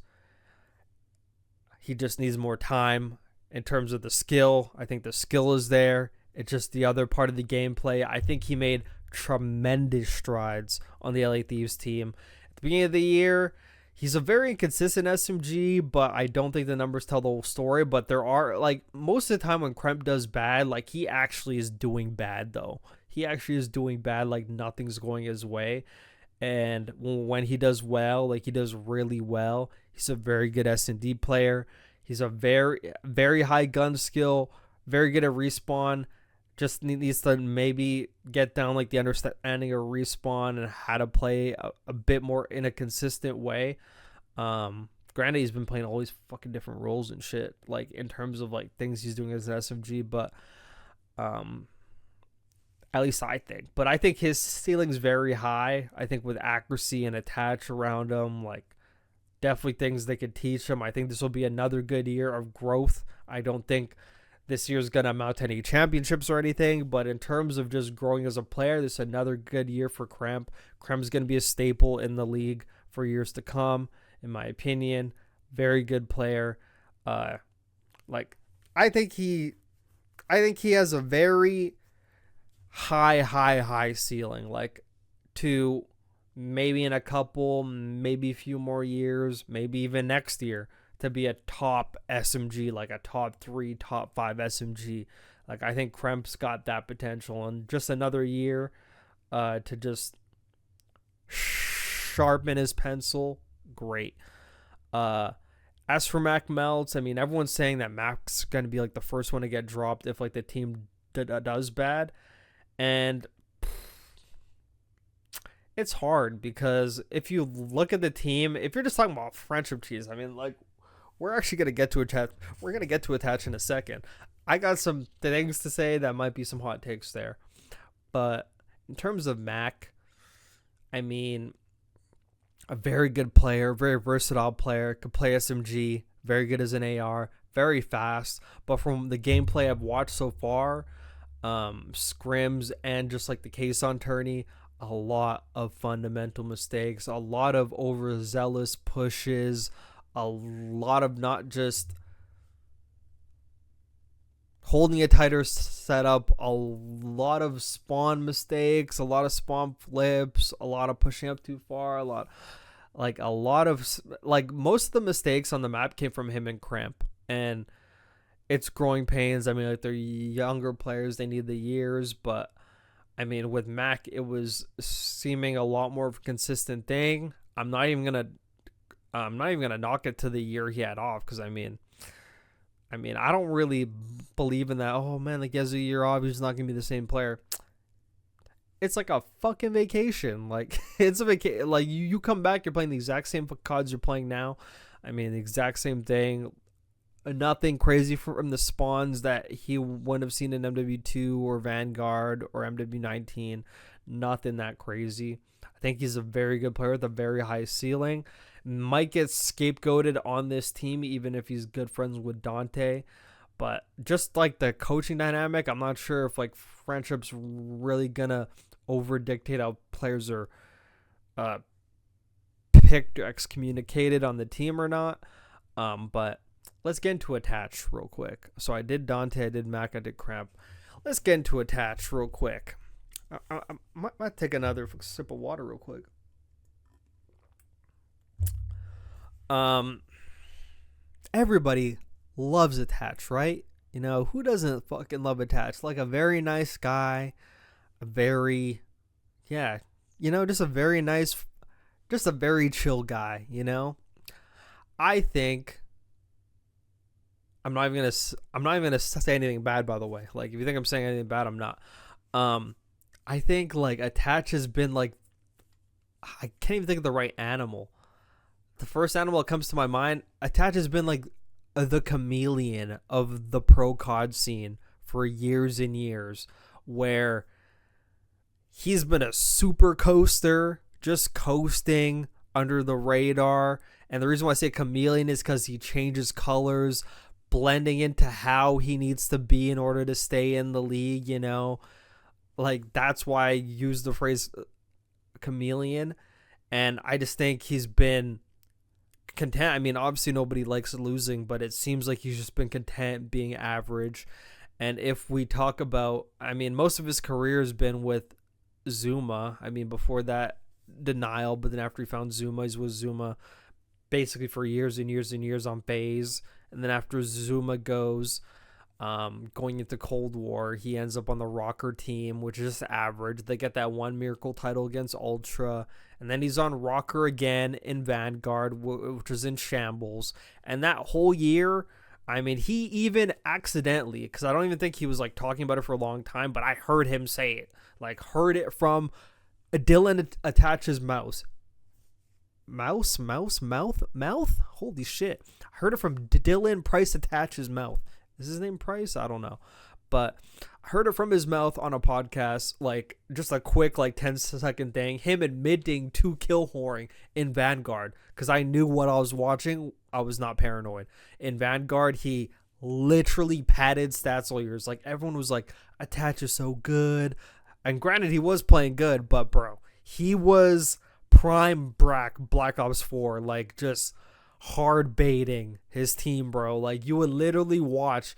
He just needs more time in terms of the skill. I think the skill is there. It's just the other part of the gameplay. I think he made tremendous strides on the LA Thieves team. At the beginning of the year, he's a very inconsistent SMG, but I don't think the numbers tell the whole story. But there are, like, most of the time when Kremp does bad, like, he actually is doing bad, though. He actually is doing bad, like, nothing's going his way. And when he does well, like he does really well, he's a very good S&D player. He's a very, very high gun skill, very good at respawn. Just needs to maybe get down like the understanding of respawn and how to play a bit more in a consistent way. Granted, he's been playing all these fucking different roles and shit, like in terms of like things he's doing as an SMG, but at least I think. But I think his ceiling's very high. I think with accuracy and attach around him, like definitely things they could teach him. I think this will be another good year of growth. I don't think this year's going to amount to any championships or anything, but in terms of just growing as a player, this is another good year for Kremp. Kremp's going to be a staple in the league for years to come, in my opinion. Very good player. Like, I think he has a very high ceiling, like, to maybe in a couple, maybe a few more years, maybe even next year, to be a top SMG, like a top 3, top 5 SMG. Like, I think Kremp's got that potential, and just another year to just sharpen his pencil, great. As for Mac Melts, I mean, everyone's saying that Mac's going to be like the first one to get dropped if like the team does bad. And it's hard because if you look at the team, if you're just talking about friendship cheese, I mean, like, we're actually going to get to attach. We're going to get to attach in a second. I got some things to say that might be some hot takes there. But in terms of Mac, I mean, a very good player, very versatile player, could play SMG, very good as an AR, very fast. But from the gameplay I've watched so far, scrims and just like the case on tourney, a lot of fundamental mistakes, a lot of overzealous pushes, a lot of not just holding a tighter setup, a lot of spawn mistakes, a lot of spawn flips, a lot of pushing up too far, most of the mistakes on the map came from him and Kremp, and it's growing pains. I mean, like, they're younger players, they need the years, but I mean, with Mac, it was seeming a lot more of a consistent thing. I'm not even gonna knock it to the year he had off, because I mean, I don't really believe in that. Oh man, like, he has a year off, he's not gonna be the same player. It's like a fucking vacation. Like, it's a vacation. Like, you come back, you're playing the exact same cards you're playing now. I mean, the exact same thing. Nothing crazy from the spawns that he wouldn't have seen in MW2 or Vanguard or MW19. Nothing that crazy. I think he's a very good player with a very high ceiling. Might get scapegoated on this team even if he's good friends with Dante. But just like the coaching dynamic, I'm not sure if like friendship's really gonna over dictate how players are picked or excommunicated on the team or not. But let's get into attach real quick. So I did Dante, I did Mac, I did Kremp. Let's get into attach real quick. I might take another sip of water real quick. Everybody loves attach, right? You know, who doesn't fucking love attach? Like, a very nice guy, just a very nice, just a very chill guy, you know? I think I'm not even gonna say anything bad, by the way. Like, if you think I'm saying anything bad, I'm not. I think like attach has been like, I can't even think of the right animal. The first animal that comes to my mind, attach has been like the chameleon of the pro COD scene for years and years, where he's been a super coaster, just coasting under the radar. And the reason why I say chameleon is because he changes colors, blending into how he needs to be in order to stay in the league, you know? Like, that's why I use the phrase chameleon. And I just think he's been content. I mean, obviously nobody likes losing, but it seems like he's just been content being average. And if we talk about, I mean, most of his career has been with Zuma. I mean, before that, Denial, but then after he found Zuma, he's with Zuma basically for years and years and years on FaZe. And then after Zuma goes, going into Cold War, he ends up on the Rokkr team, which is just average. They get that one miracle title against Ultra, and then he's on Rokkr again in Vanguard, which is in shambles. And that whole year, I mean, he even accidentally, because I don't even think he was like talking about it for a long time, but I heard him say it, like heard it from Dylan Attach's mouth. Mouth? Holy shit. I heard it from Dylan Price Attach's mouth. Is his name Price? I don't know. But I heard it from his mouth on a podcast, like just a quick like 10-second thing, him admitting to kill whoring in Vanguard, because I knew what I was watching. I was not paranoid. In Vanguard, he literally padded stats all years. Like everyone was like, Attach is so good. And granted, he was playing good, but bro, he was prime Black Ops 4, like just hard baiting his team, bro. Like you would literally watch,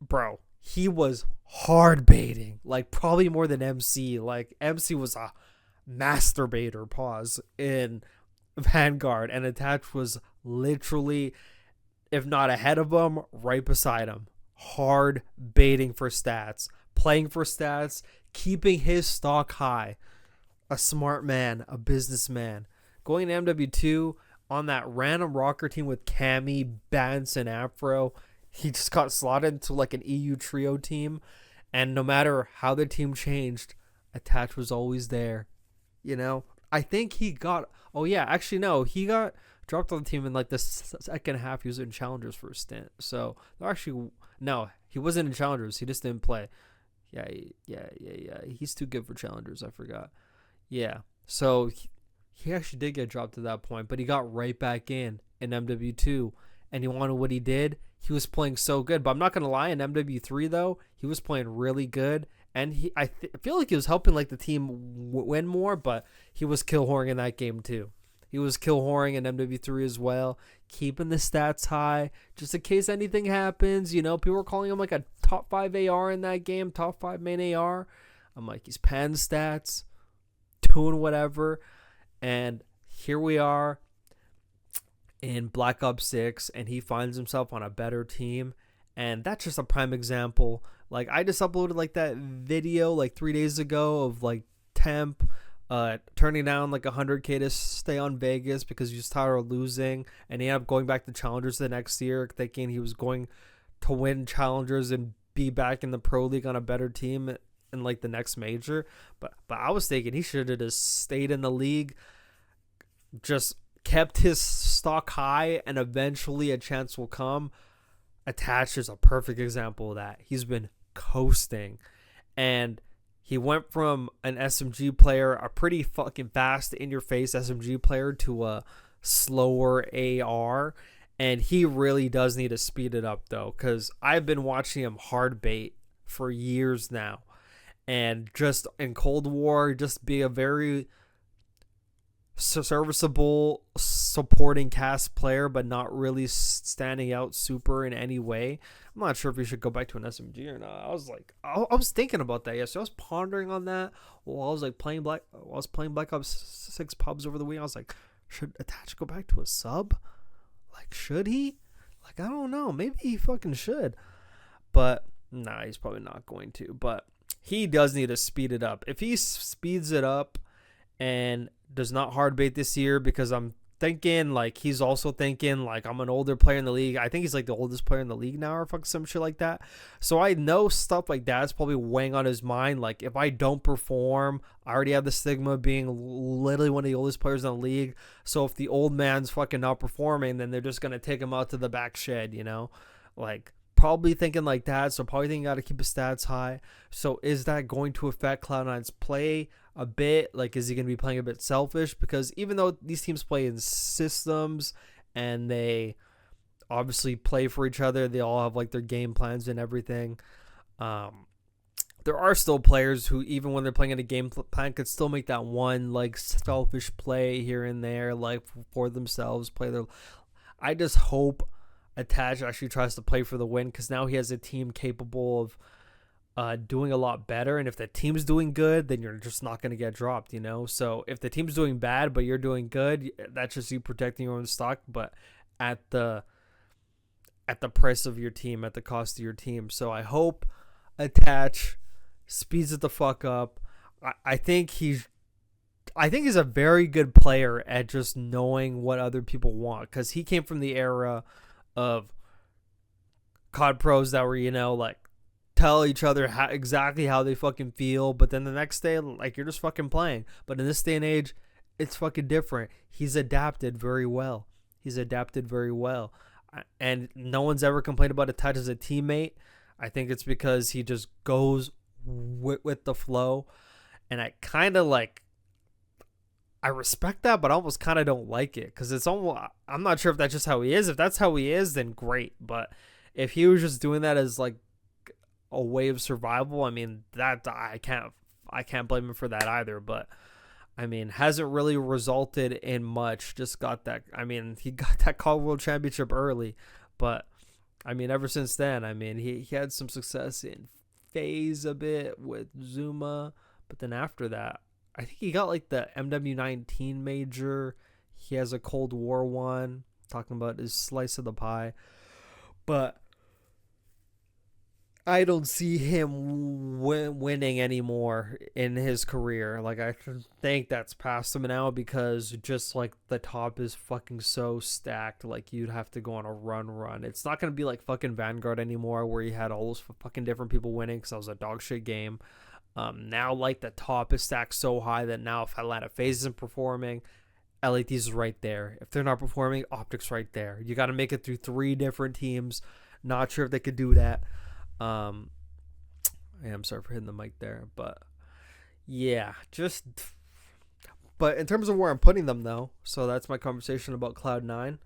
bro. He was hard baiting, like probably more than MC. Like MC was a masturbator, pause, in Vanguard, and Attach was literally, if not ahead of him, right beside him. Hard baiting for stats, playing for stats, keeping his stock high. A smart man, a businessman. Going to MW2 on that random Rokkr team with Cammy, Bance, and Afro. He just got slotted into like an EU trio team. And no matter how the team changed, Attach was always there. You know? I think he got... Oh, yeah. Actually, no. He got dropped on the team in like the second half. He was in Challengers for a stint. So, actually... No, he wasn't in Challengers. He just didn't play. Yeah. He's too good for Challengers. I forgot. Yeah. So, he actually did get dropped at that point. But he got right back in MW2. And you want to know what he did? He was playing so good. But I'm not going to lie. In MW3, though, he was playing really good. And I feel like he was helping like the team win more. But he was kill whoring in that game, too. He was kill whoring in MW3 as well, keeping the stats high, just in case anything happens. You know, people were calling him like a top 5 AR in that game, top 5 main AR. I'm like, he's pan stats, doing whatever. And here we are in Black Ops 6, and he finds himself on a better team. And that's just a prime example. Like, I just uploaded like that video like 3 days ago of like Temp turning down like 100K to stay on Vegas because he was tired of losing, and he ended up going back to Challengers the next year thinking he was going to win Challengers and be back in the Pro League on a better team in like the next major. But I was thinking he should have just stayed in the league, just kept his stock high, and eventually a chance will come. Attach is a perfect example of that. He's been coasting, and he went from an SMG player, a pretty fucking fast in-your-face SMG player, to a slower AR. And he really does need to speed it up, though, because I've been watching him hard bait for years now. And just in Cold War, just be a very serviceable supporting cast player, but not really standing out super in any way. I'm not sure if he should go back to an SMG or not. I was thinking about that yesterday. I was pondering on that while I was like playing Black Ops 6 pubs over the weekend. I was like, should Attach go back to a sub? Like, should he? Like, I don't know. Maybe he fucking should. But nah, he's probably not going to. But he does need to speed it up. If he speeds it up and does not hard bait this year, because I'm thinking like he's also thinking like I'm an older player in the league. I think he's like the oldest player in the league now, or fuck some shit like that. So I know stuff like that's probably weighing on his mind. Like, if I don't perform, I already have the stigma of being literally one of the oldest players in the league. So if the old man's fucking not performing, then they're just gonna take him out to the back shed, you know? Like, probably thinking like that. So probably thinking got to keep his stats high. So is that going to affect Cloud9's play a bit? Like, is he going to be playing a bit selfish? Because even though these teams play in systems and they obviously play for each other, they all have like their game plans and everything. There are still players who, even when they're playing in a game plan, could still make that one like selfish play here and there, like for themselves. I just hope Attach actually tries to play for the win, because now he has a team capable of doing a lot better. And if the team's doing good, then you're just not going to get dropped, you know? So if the team's doing bad but you're doing good, that's just you protecting your own stock, but at the price of your team, at the cost of your team. So I hope Attach speeds it the fuck up. I think he's a very good player at just knowing what other people want, because he came from the era of COD pros that were, you know, like tell each other exactly how they fucking feel, but then the next day, like, you're just fucking playing. But in this day and age, it's fucking different. He's adapted very well. And no one's ever complained about Attach as a teammate. I think it's because he just goes with the flow. And I kind of like, I respect that, but I almost kind of don't like it, because it's almost, I'm not sure if that's just how he is. If that's how he is, then great. But If he was just doing that as like a way of survival, I mean, that I can't blame him for that either. But I mean, hasn't really resulted in much. Just got that. I mean, he got that COD World Championship early, but I mean, ever since then, I mean, he had some success in phase a bit with Zuma, but then after that, I think he got like the MW19 major. He has a Cold War one, talking about his slice of the pie, but I don't see him winning anymore in his career. Like, I think that's past him now because just like the top is fucking so stacked. Like, you'd have to go on a run. It's not going to be like fucking Vanguard anymore where you had all those fucking different people winning because that was a dog shit game. Now, like, the top is stacked so high that now if Atlanta FaZe isn't performing, LATs is right there. If they're not performing, Optics right there. You got to make it through 3 different teams. Not sure if they could do that. Yeah, I'm sorry for hitting the mic there, but yeah, but in terms of where I'm putting them though, so that's my conversation about Cloud9.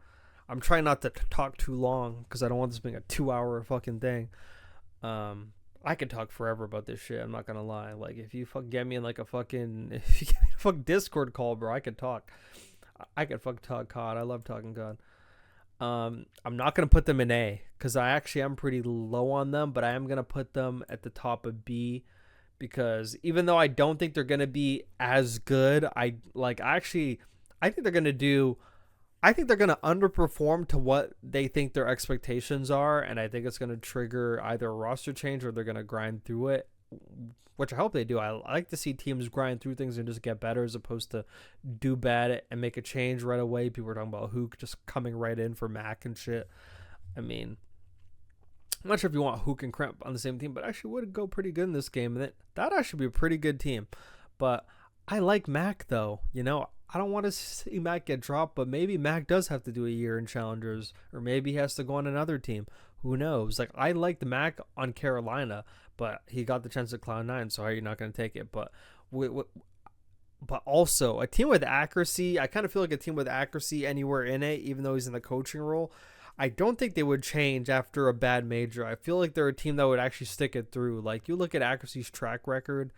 I'm trying not to talk too long because I don't want this being a 2-hour fucking thing. I could talk forever about this shit. I'm not gonna lie. Like, if you get me in like if you get me a fucking Discord call, bro, I could talk. I could fucking talk COD. I love talking COD. I'm not going to put them in A because I actually am pretty low on them, but I am going to put them at the top of B because even though I don't think they're going to be as good, I think they're going to underperform to what they think their expectations are. And I think it's going to trigger either a roster change or they're going to grind through it, which I hope they do. I like to see teams grind through things and just get better as opposed to do bad and make a change right away. People are talking about Hook just coming right in for Mac and shit. I mean, I'm not sure if you want Hook and Cramp on the same team, but actually would go pretty good in this game. And that actually be a pretty good team. But I like Mac, though. You know, I don't want to see Mac get dropped, but maybe Mac does have to do a year in Challengers, or maybe he has to go on another team. Who knows? Like, I liked Mac on Carolina, but he got the chance at Cloud9, so how are you not going to take it? But also, a team with accuracy, I kind of feel like a team with accuracy anywhere in it, even though he's in the coaching role, I don't think they would change after a bad major. I feel like they're a team that would actually stick it through. Like, you look at accuracy's track record.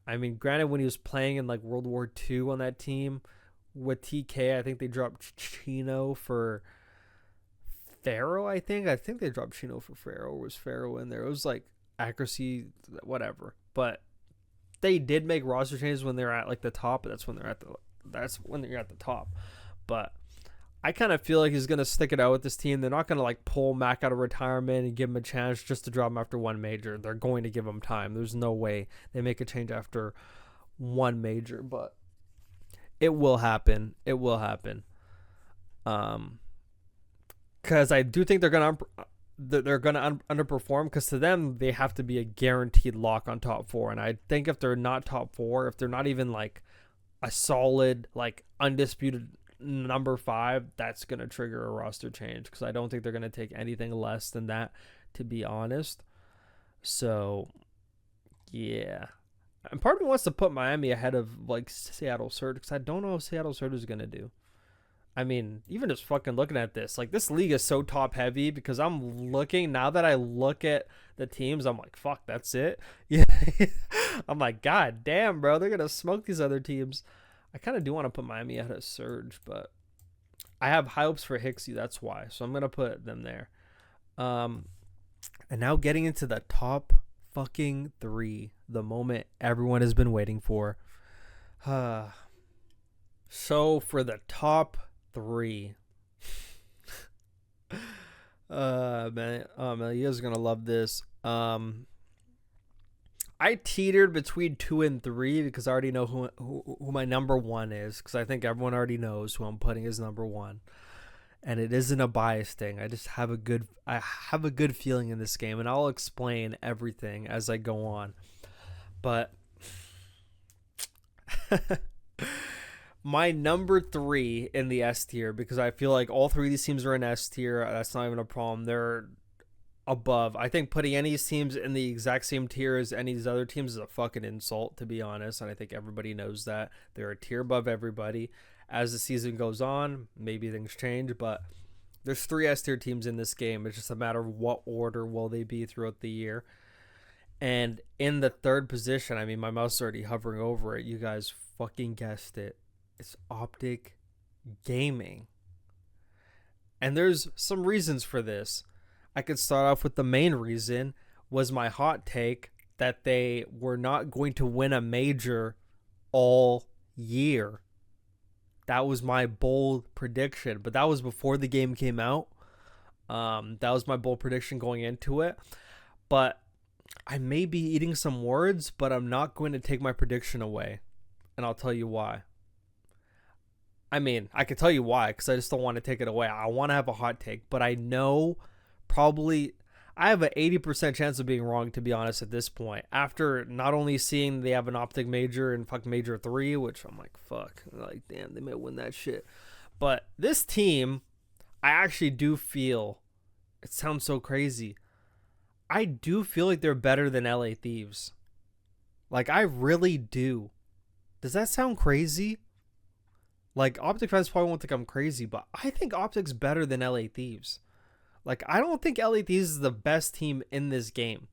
I mean, granted, when he was playing in, like, World War II on that team with TK, I think they dropped Chino for Pharaoh, I think. I think they dropped Chino for Pharaoh, or was Pharaoh in there? It was, like, accuracy, whatever. But they did make roster changes when they're at, like, the top. That's when they're at the top. But I kind of feel like he's going to stick it out with this team. They're not going to, like, pull Mac out of retirement and give him a chance just to drop him after one major. They're going to give him time. There's no way they make a change after one major, but it will happen. It will happen. Because I do think they're going to underperform, because to them, they have to be a guaranteed lock on top 4. And I think if they're not top 4, if they're not even, like, a solid, like, undisputed number 5, that's going to trigger a roster change, because I don't think they're going to take anything less than that, to be honest. So, yeah. And part of me wants to put Miami ahead of, like, Seattle Surge, because I don't know what Seattle Surge is going to do. I mean, even just fucking looking at this, like, this league is so top heavy, because now that I look at the teams, I'm like, fuck, that's it? Yeah. I'm like, god damn, bro, they're going to smoke these other teams. I kind of do want to put Miami ahead of Surge, but I have high hopes for Hicksy, that's why. So I'm going to put them there. And now getting into the top fucking 3, the moment everyone has been waiting for. So for the top 3, man, you guys are going to love this. I teetered between 2 and 3 because I already know who my number 1 is, because I think everyone already knows who I'm putting as number 1, and it isn't a bias thing. I just have a good feeling in this game, and I'll explain everything as I go on. But my number 3 in the S tier, because I feel like all 3 of these teams are in S tier. That's not even a problem. They're above. I think putting any of these teams in the exact same tier as any of these other teams is a fucking insult, to be honest, and I think everybody knows that. They're a tier above everybody. As the season goes on, maybe things change, but There's 3 S tier teams in this game. It's just a matter of what order will they be throughout the year. And in the third position, I mean, my mouse is already hovering over it. You guys fucking guessed it. It's Optic Gaming. And there's some reasons for this. I could start off with the main reason was my hot take that they were not going to win a major all year. That was my bold prediction, but that was before the game came out. That was my bold prediction going into it. But I may be eating some words, but I'm not going to take my prediction away. And I'll tell you why. I mean, I could tell you why, because I just don't want to take it away. I want to have a hot take, but I know I have an 80% chance of being wrong, to be honest, at this point. After not only seeing they have an Optic Major and fuck Major 3, which I'm like, fuck. Like, damn, they might win that shit. But this team, I actually do feel, it sounds so crazy, I do feel like they're better than LA Thieves. Like, I really do. Does that sound crazy? Like, Optic fans probably won't think I'm crazy, but I think Optic's better than LA Thieves. Like, I don't think LA Thieves is the best team in this game.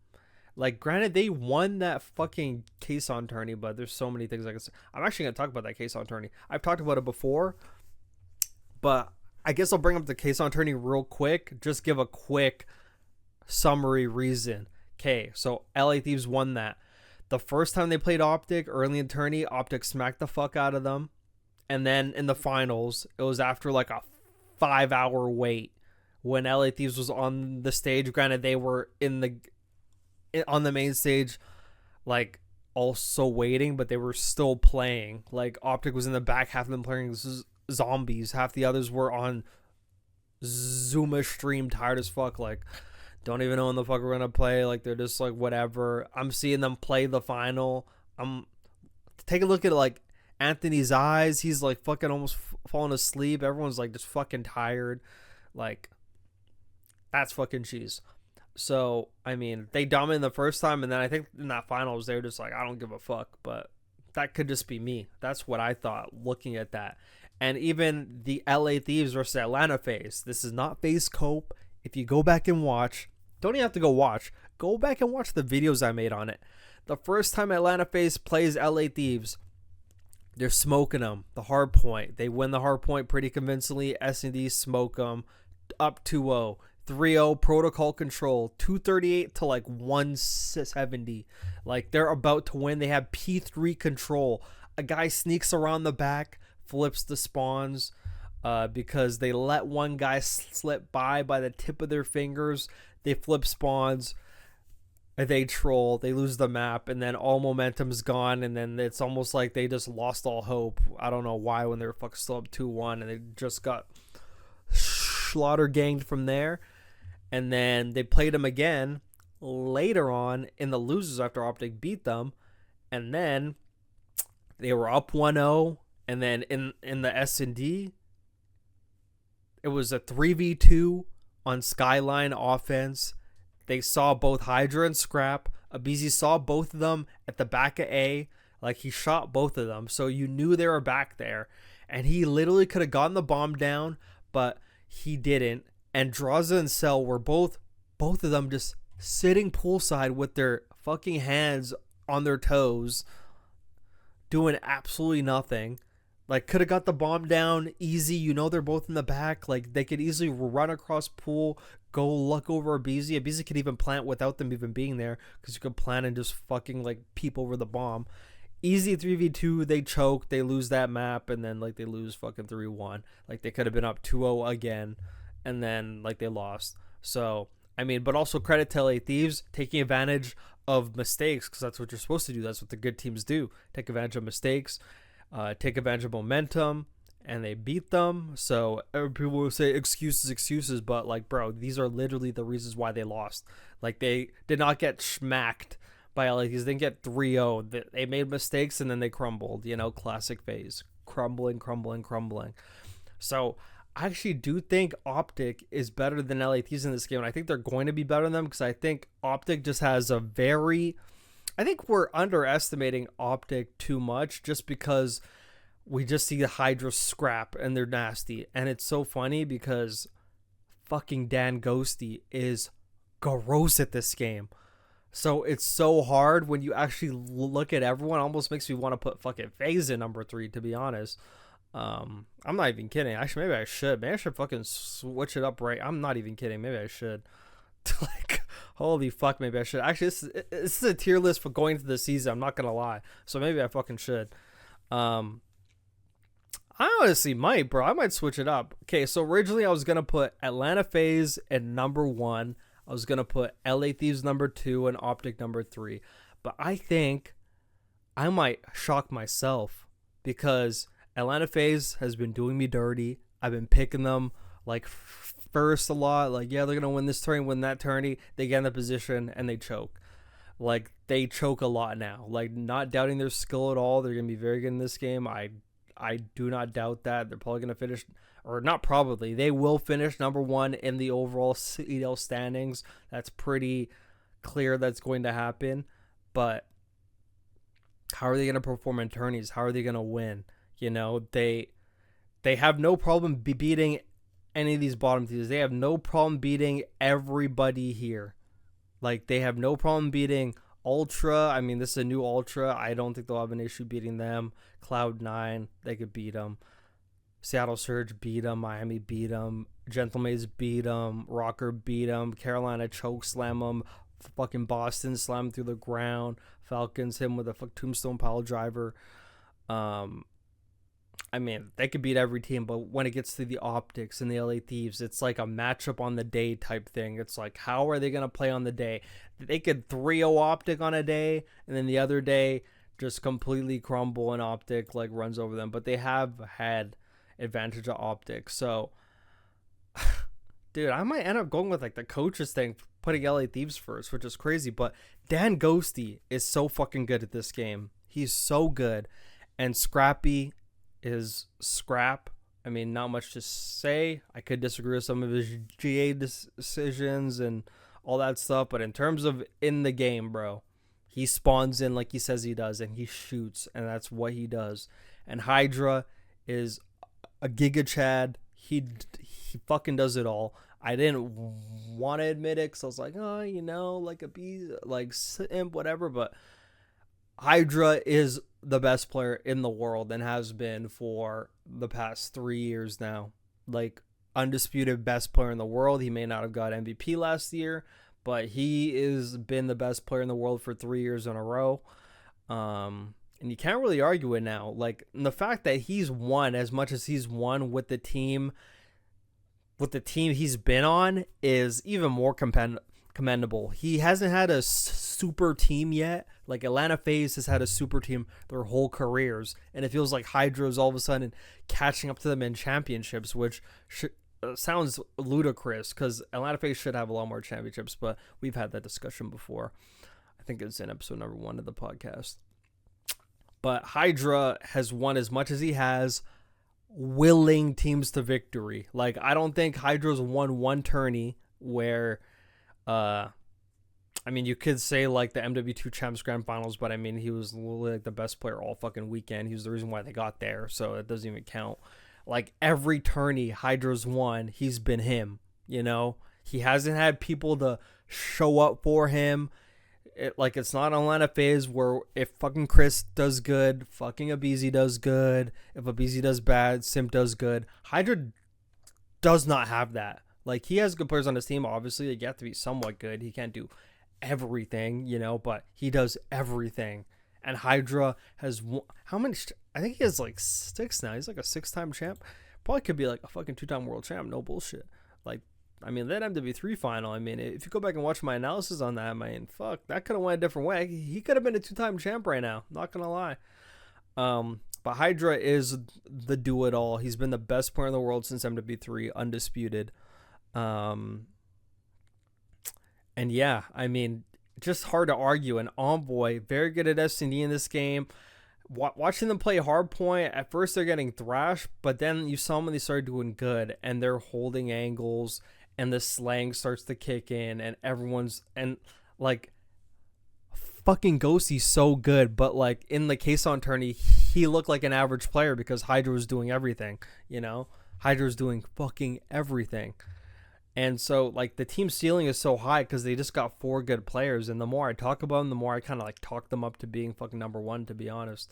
Like, granted, they won that fucking Quezon tourney, but there's so many things I can say. I'm actually going to talk about that Quezon tourney. I've talked about it before, but I guess I'll bring up the Quezon tourney real quick. Just give a quick summary reason. Okay, so LA Thieves won that. The first time they played Optic, early in tourney, Optic smacked the fuck out of them. And then in the finals, it was after like a 5-hour wait when LA Thieves was on the stage. Granted, they were on the main stage, like also waiting, but they were still playing. Like Optic was in the back, half of them playing zombies, half the others were on Zuma stream, tired as fuck. Like, don't even know when the fuck we're gonna play. Like, they're just like, whatever. I'm seeing them play the final. Take a look at like Anthony's eyes. He's like fucking almost falling asleep. Everyone's like just fucking tired. Like, that's fucking cheese. So, I mean, they dominated the first time, and then I think in that finals, they were just like, I don't give a fuck. But that could just be me. That's what I thought looking at that. And even the LA Thieves versus Atlanta FaZe. This is not FaZe Cope. If you go back and watch, don't even have to go watch. Go back and watch the videos I made on it. The first time Atlanta FaZe plays LA Thieves, they're smoking them. The hard point. They win the hard point pretty convincingly. S&D smoke them. Up 2-0. 3-0 protocol control. 238 to like 170. Like, they're about to win. They have P3 control. A guy sneaks around the back, flips the spawns because they let one guy slip by the tip of their fingers. They flip spawns. They troll, they lose the map, and then all momentum's gone, and then it's almost like they just lost all hope. I don't know why when they were fucking still up 2-1, and they just got slaughter ganged from there. And then they played them again later on in the losers after Optic beat them, and then they were up 1-0, and then in the S&D, it was a 3v2 on Skyline offense. They saw both Hydra and Scrap. Abizi saw both of them at the back of A. Like, he shot both of them. So you knew they were back there. And he literally could have gotten the bomb down, but he didn't. And Draza and Cell were both of them just sitting poolside with their fucking hands on their toes, doing absolutely nothing. Like, could have got the bomb down easy. You know, they're both in the back. Like, they could easily run across pool, go luck over Abizi. Abizi could even plant without them even being there, because you could plant and just fucking like peep over the bomb. Easy 3v2. They choke. They lose that map, and then like they lose fucking 3-1. Like, they could have been up 2-0 again, and then like they lost. So, I mean, but also credit to LA Thieves taking advantage of mistakes, because that's what you're supposed to do. That's what the good teams do. Take advantage of mistakes. Take advantage of momentum, and they beat them. So people will say excuses, but like, bro, these are literally the reasons why they lost. Like, they did not get smacked by LA. They didn't get 3-0. They made mistakes, and then they crumbled. You know, classic phase. Crumbling. So I actually do think Optic is better than LA Thieves in this game, and I think they're going to be better than them, because I think Optic just has I think we're underestimating Optic too much, just because we just see the Hydra Scrap and they're nasty. And it's so funny because fucking Dan Ghosty is gross at this game. So it's so hard when you actually look at everyone. It almost makes me want to put fucking FaZe in number 3, to be honest. I'm not even kidding. Actually, maybe I should. Maybe I should fucking switch it up, right? I'm not even kidding. Maybe I should. Like, holy fuck, maybe I should. Actually, this is a tier list for going into the season. I'm not gonna lie. So maybe I fucking should. I honestly might, bro. I might switch it up. Okay, so originally I was gonna put Atlanta FaZe at number 1. I was gonna put LA Thieves number 2 and Optic number 3. But I think I might shock myself because Atlanta FaZe has been doing me dirty. I've been picking them like first a lot. Like, yeah, they're going to win this tourney, win that tourney. They get in the position and they choke. Like, they choke a lot now. Like, not doubting their skill at all. They're going to be very good in this game. I do not doubt that. They're probably going to finish, or not probably, they will finish number 1 in the overall CDL standings. That's pretty clear that's going to happen. But how are they going to perform in tourneys? How are they going to win? You know, they have no problem beating any of these bottom teams. They have no problem beating everybody here. Like, they have no problem beating Ultra. I mean, this is a new Ultra. I don't think they'll have an issue beating them. Cloud9, they could beat them. Seattle Surge beat them. Miami beat them. Gentlemates beat them. Rokkr beat them. Carolina choke slam them. Fucking Boston slam them through the ground. Falcons him with a tombstone pile driver. I mean, they could beat every team, but when it gets to the Optics and the LA Thieves, it's like a matchup on the day type thing. It's like, how are they going to play on the day? They could 3-0 Optic on a day, and then the other day just completely crumble and Optic like runs over them. But they have had advantage of Optic. So, dude, I might end up going with like the coaches thing, putting LA Thieves first, which is crazy. But Dan Ghosty is so fucking good at this game. He's so good. And Scrappy is Scrap. I mean, not much to say. I could disagree with some of his GA decisions and all that stuff, but in terms of in the game, bro, he spawns in like he says he does, and he shoots, and that's what he does. And Hydra is a Giga Chad. He fucking does it all. I didn't want to admit it because I was like, oh, you know, like a bee, like simp, whatever, but Hydra is the best player in the world and has been for the past 3 years now. Like, undisputed best player in the world. He may not have got MVP last year, but he has been the best player in the world for 3 years in a row. And you can't really argue it now. Like, the fact that he's won as much as he's won with the team he's been on is even more commendable. He hasn't had a super team yet. Like, Atlanta FaZe has had a super team their whole careers, and it feels like Hydra's all of a sudden catching up to them in championships, which sounds ludicrous because Atlanta FaZe should have a lot more championships, but we've had that discussion before. I think it's in episode number 1 of the podcast. But Hydra has won as much as he has, willing teams to victory. Like, I don't think Hydra's won one tourney where I mean, you could say like the MW2 Champs Grand Finals, but I mean, he was literally like the best player all fucking weekend. He was the reason why they got there, so it doesn't even count. Like, every tourney Hydra's won, he's been him, you know? He hasn't had people to show up for him. It's not Atlanta FaZe where if fucking Chris does good, fucking Abizi does good. If Abizi does bad, Simp does good. Hydra does not have that. Like, he has good players on his team, obviously. Like, you have to be somewhat good. He can't do everything, you know, but he does everything. And Hydra has how many? I think he has like 6 now. He's like a 6-time champ. Probably could be like a fucking 2-time world champ. No bullshit. Like, I mean, that Ep.3 final, I mean, if you go back and watch my analysis on that, I mean, fuck, that could have went a different way. He could have been a 2-time champ right now. Not gonna lie. But Hydra is the do-it-all. He's been the best player in the world since Ep.3, undisputed. And yeah, I mean, just hard to argue. And Envoy, very good at S&D in this game. Watching them play hardpoint, at first they're getting thrashed, but then you saw them when they started doing good, and they're holding angles, and the slang starts to kick in, and like, fucking Ghosty's so good, but like in the Kason tourney, he looked like an average player because Hydra was doing everything, you know? Hydra was doing fucking everything. And so, like, the team ceiling is so high because they just got 4 good players. And the more I talk about them, the more I kind of like talk them up to being fucking number one, to be honest.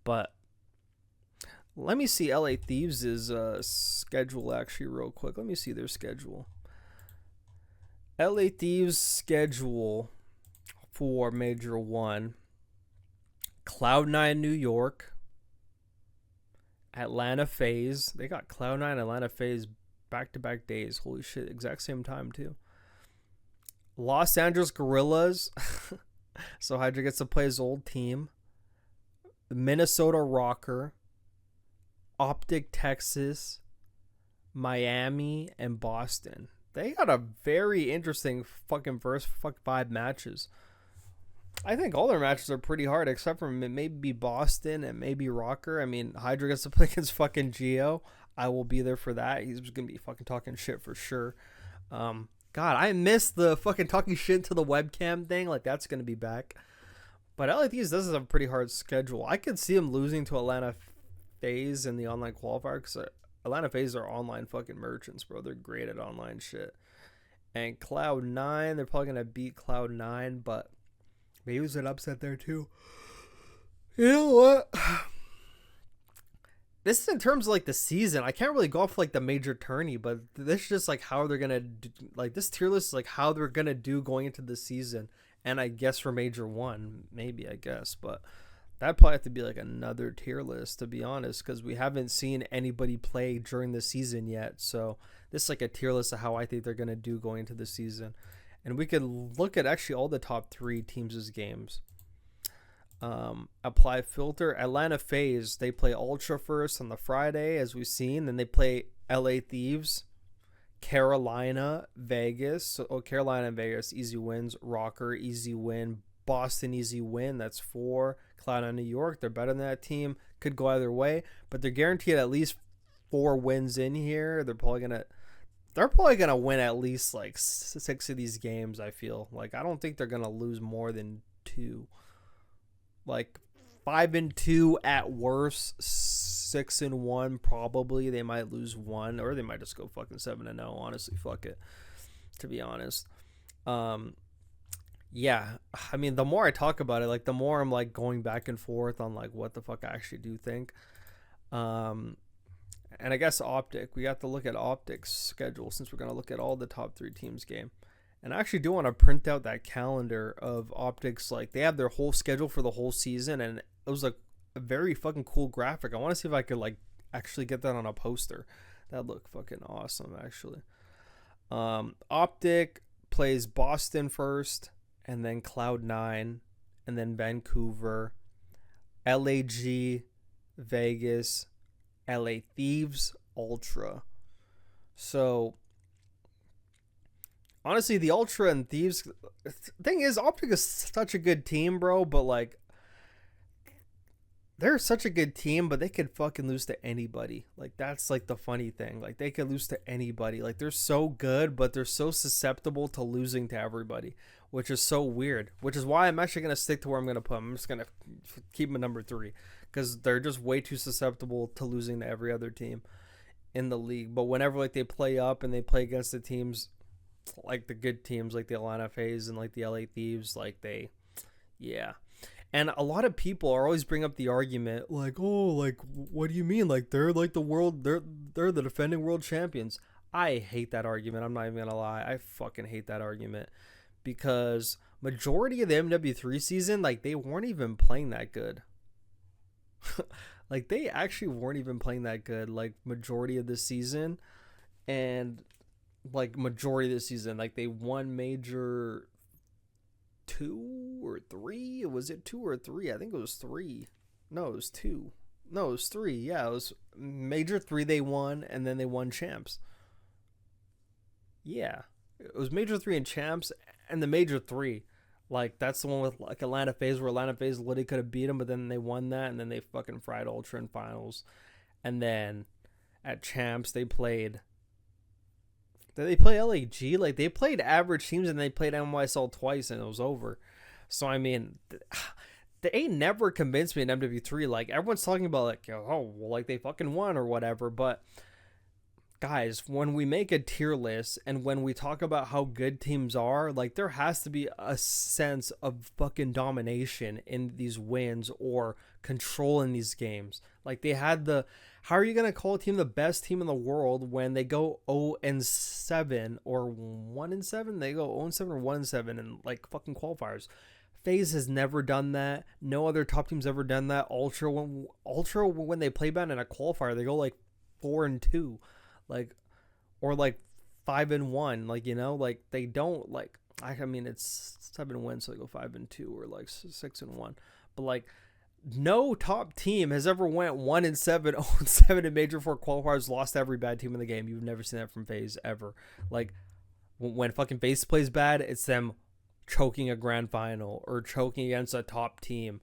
But let me see LA Thieves' schedule actually real quick. Let me see their schedule. LA Thieves' schedule for Major 1. Cloud9 New York. Atlanta FaZe. They got Cloud9 Atlanta FaZe back-to-back days. Holy shit, exact same time too. Los Angeles Gorillas. So Hydra gets to play his old team. Minnesota Rokkr. Optic Texas. Miami and Boston. They got a very interesting fucking first 5 matches. I think all their matches are pretty hard, except for maybe Boston and maybe Rokkr. I mean, Hydra gets to play against fucking Geo. I will be there for that. He's going to be fucking talking shit for sure. God, I miss the fucking talking shit to the webcam thing. Like, that's going to be back. But LA Thieves does have a pretty hard schedule. I could see him losing to Atlanta FaZe in the online qualifier because Atlanta FaZe are online fucking merchants, bro. They're great at online shit. And Cloud9, they're probably going to beat Cloud9, but maybe it was an upset there too. You know what? This is in terms of like the season. I can't really go off like the major tourney, but this is just like how they're gonna do, like this tier list is like how they're gonna do going into the season. And I guess for Major 1, maybe I guess, but that'd probably have to be like another tier list, to be honest, because we haven't seen anybody play during the season yet. So this is like a tier list of how I think they're gonna do going into the season. And we could look at actually all the top 3 teams' games. Apply filter. Atlanta FaZe, they play Ultra first on the Friday, as we've seen. Then they play LA Thieves, Carolina, Vegas. So, Carolina and Vegas, easy wins. Rokkr, easy win. Boston, easy win. That's 4. Cloud9 New York, they're better than that team. Could go either way, but they're guaranteed at least 4 wins in here. They're probably gonna win at least like 6 of these games. I feel like I don't think they're gonna lose more than 2. Like 5-2 at worst, 6-1 probably. They might lose 1, or they might just go fucking 7-0. Honestly, fuck it. To be honest, yeah. I mean, the more I talk about it, like the more I'm like going back and forth on like what the fuck I actually do think. And I guess Optic. We have to look at Optic's schedule since we're gonna look at all the top 3 teams' game. And I actually do want to print out that calendar of Optics. Like, they have their whole schedule for the whole season, and it was like a very fucking cool graphic. I want to see if I could like actually get that on a poster. That'd look fucking awesome, actually. Optic plays Boston first, and then Cloud9, and then Vancouver, LAG, Vegas, LA Thieves, Ultra. So honestly, the Ultra and Thieves thing is, Optic is such a good team, bro. But like, they're such a good team, but they could fucking lose to anybody. Like, that's like the funny thing. Like, they could lose to anybody. Like, they're so good, but they're so susceptible to losing to everybody, which is so weird. Which is why I'm actually gonna stick to where I'm gonna put them. I'm just gonna keep them at number 3 because they're just way too susceptible to losing to every other team in the league. But whenever like they play up and they play against the teams, like the good teams, like the Atlanta FaZe and like the LA Thieves, like yeah. And a lot of people are always bring up the argument like, oh, like what do you mean? Like they're like they're the defending world champions. I hate that argument. I'm not even gonna lie. I fucking hate that argument because majority of the MW3 season, like they weren't even playing that good. Like they actually weren't even playing that good. Like majority of the season, and like majority of the season, like they won major 2 or 3. Was it 2 or 3? I think it was 3. No, it was 2. No, it was 3. Yeah, it was major 3 they won, and then they won champs. Yeah, it was major 3 and champs, and the major 3. Like, that's the one with like Atlanta FaZe, where Atlanta FaZe literally could have beat them, but then they won that, and then they fucking fried Ultra in finals. And then at champs, they played. Did they play LAG? Like, they played average teams, and they played NYSL twice, and it was over. So, I mean, they never convinced me in MW3. Like, everyone's talking about, like, oh, well, like, they fucking won or whatever. But guys, when we make a tier list and when we talk about how good teams are, like there has to be a sense of fucking domination in these wins or control in these games. Like they had the how are you going to call a team the best team in the world when they go 0 and 7 or 1 and 7? They go 0 and 7 or 1 and 7 in like fucking qualifiers. FaZe has never done that. No other top team's ever done that. Ultra when they play bad in a qualifier, they go like 4 and 2. Like or like 5 and 1, like like they don't like I mean it's 7 wins, so they go 5 and 2 or like 6 and 1, but like no top team has ever went 1 and 7, 0 and 7 in Major Four qualifiers, lost every bad team in the game. You've never seen that from FaZe ever. Like when fucking FaZe plays bad, it's them choking a grand final or choking against a top team.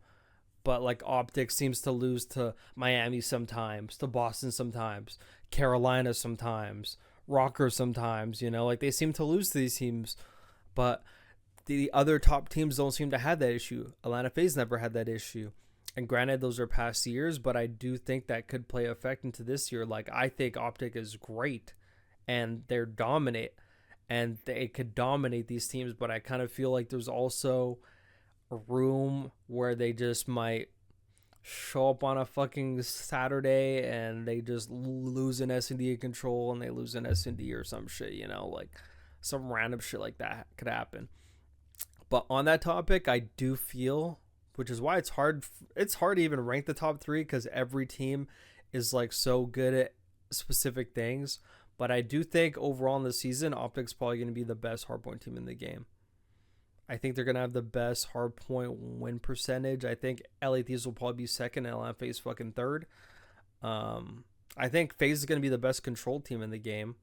But like Optic seems to lose to Miami sometimes, to Boston sometimes, Carolina sometimes, Rokkr sometimes, like they seem to lose to these teams. But the other top teams don't seem to have that issue. Atlanta FaZe never had that issue. And granted, those are past years, but I do think that could play effect into this year. Like, I think Optic is great, and they're dominant, and they could dominate these teams, but I kind of feel like there's also a room where they just might show up on a fucking Saturday and they just lose an S&D control and they lose an S&D or some shit, like some random shit like that could happen. But on that topic, I do feel, which is why it's hard to even rank the top 3 because every team is like so good at specific things. But I do think overall in the season, Optic's probably going to be the best hardpoint team in the game. I think they're going to have the best hardpoint win percentage. I think LA Thieves will probably be second and Atlanta FaZe fucking third. I think FaZe is going to be the best control team in the game.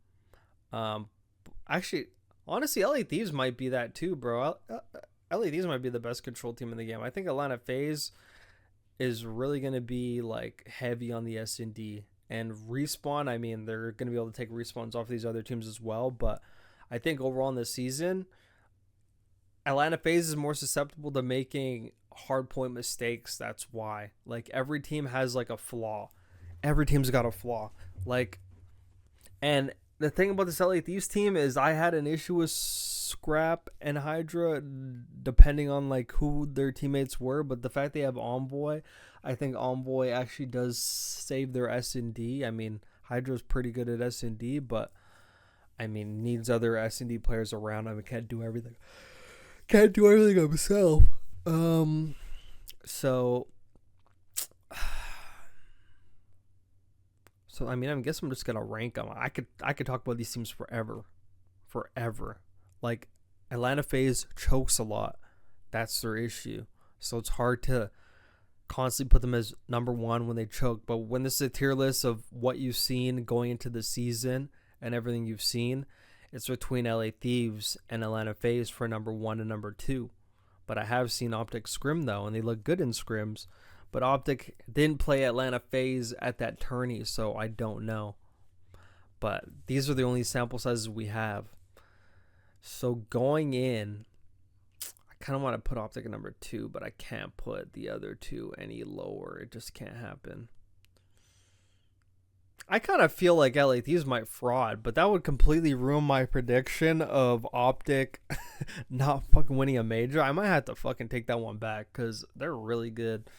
Actually, honestly, LA Thieves might be that too, bro. LA Thieves might be the best control team in the game. I think Atlanta FaZe is really going to be like heavy on the S&D. And Respawn, I mean, they're going to be able to take respawns off these other teams as well. But I think overall in the season, Atlanta FaZe is more susceptible to making hardpoint mistakes. That's why. Like, every team has, like, a flaw. Every team's got a flaw. Like, and the thing about this LA Thieves team is I had an issue with Scrap and Hydra depending on, like, who their teammates were. But the fact they have Envoy, I think Envoy actually does save their S&D. I mean, Hydra's pretty good at S&D, but, I mean, needs other S&D players around him. Can't do everything himself. So I mean, I guess I'm just gonna rank them. I could talk about these teams forever. Like, Atlanta FaZe chokes a lot. That's their issue. So it's hard to constantly put them as number 1 when they choke. But when this is a tier list of what you've seen going into the season and everything you've seen, it's between LA Thieves and Atlanta FaZe for number 1 and number 2. But I have seen Optic scrim, though, and they look good in scrims. But Optic didn't play Atlanta FaZe at that tourney, so I don't know. But these are the only sample sizes we have. So going in, I kind of want to put Optic at number 2, but I can't put the other 2 any lower. It just can't happen. I kind of feel like LA Thieves might fraud, but that would completely ruin my prediction of Optic not fucking winning a major. I might have to fucking take that one back because they're really good.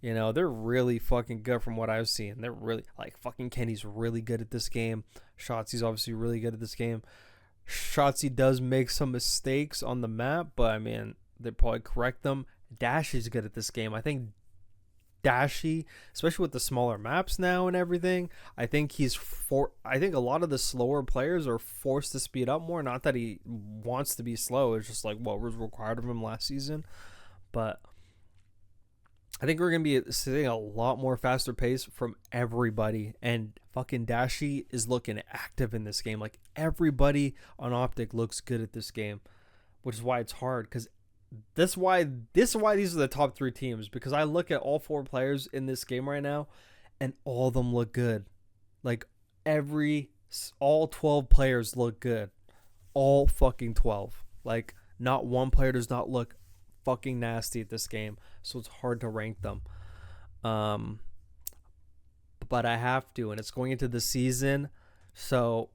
They're really fucking good from what I've seen. They're really, like, fucking Kenny's really good at this game. Shotzi's obviously really good at this game. Shotzi does make some mistakes on the map, but, I mean, they probably correct them. Dashy's good at this game. I think Dashy, especially with the smaller maps now and everything, I think I think a lot of the slower players are forced to speed up more. Not that he wants to be slow, it's just like what was required of him last season. But I think we're gonna be seeing a lot more faster pace from everybody, and fucking Dashy is looking active in this game. Like, everybody on Optic looks good at this game, which is why it's hard, because this is why these are the top 3 teams, because I look at all 4 players in this game right now and all of them look good. Like, all 12 players look good. All fucking 12. Like, not one player does not look fucking nasty at this game, so it's hard to rank them. But I have to, and it's going into the season. So,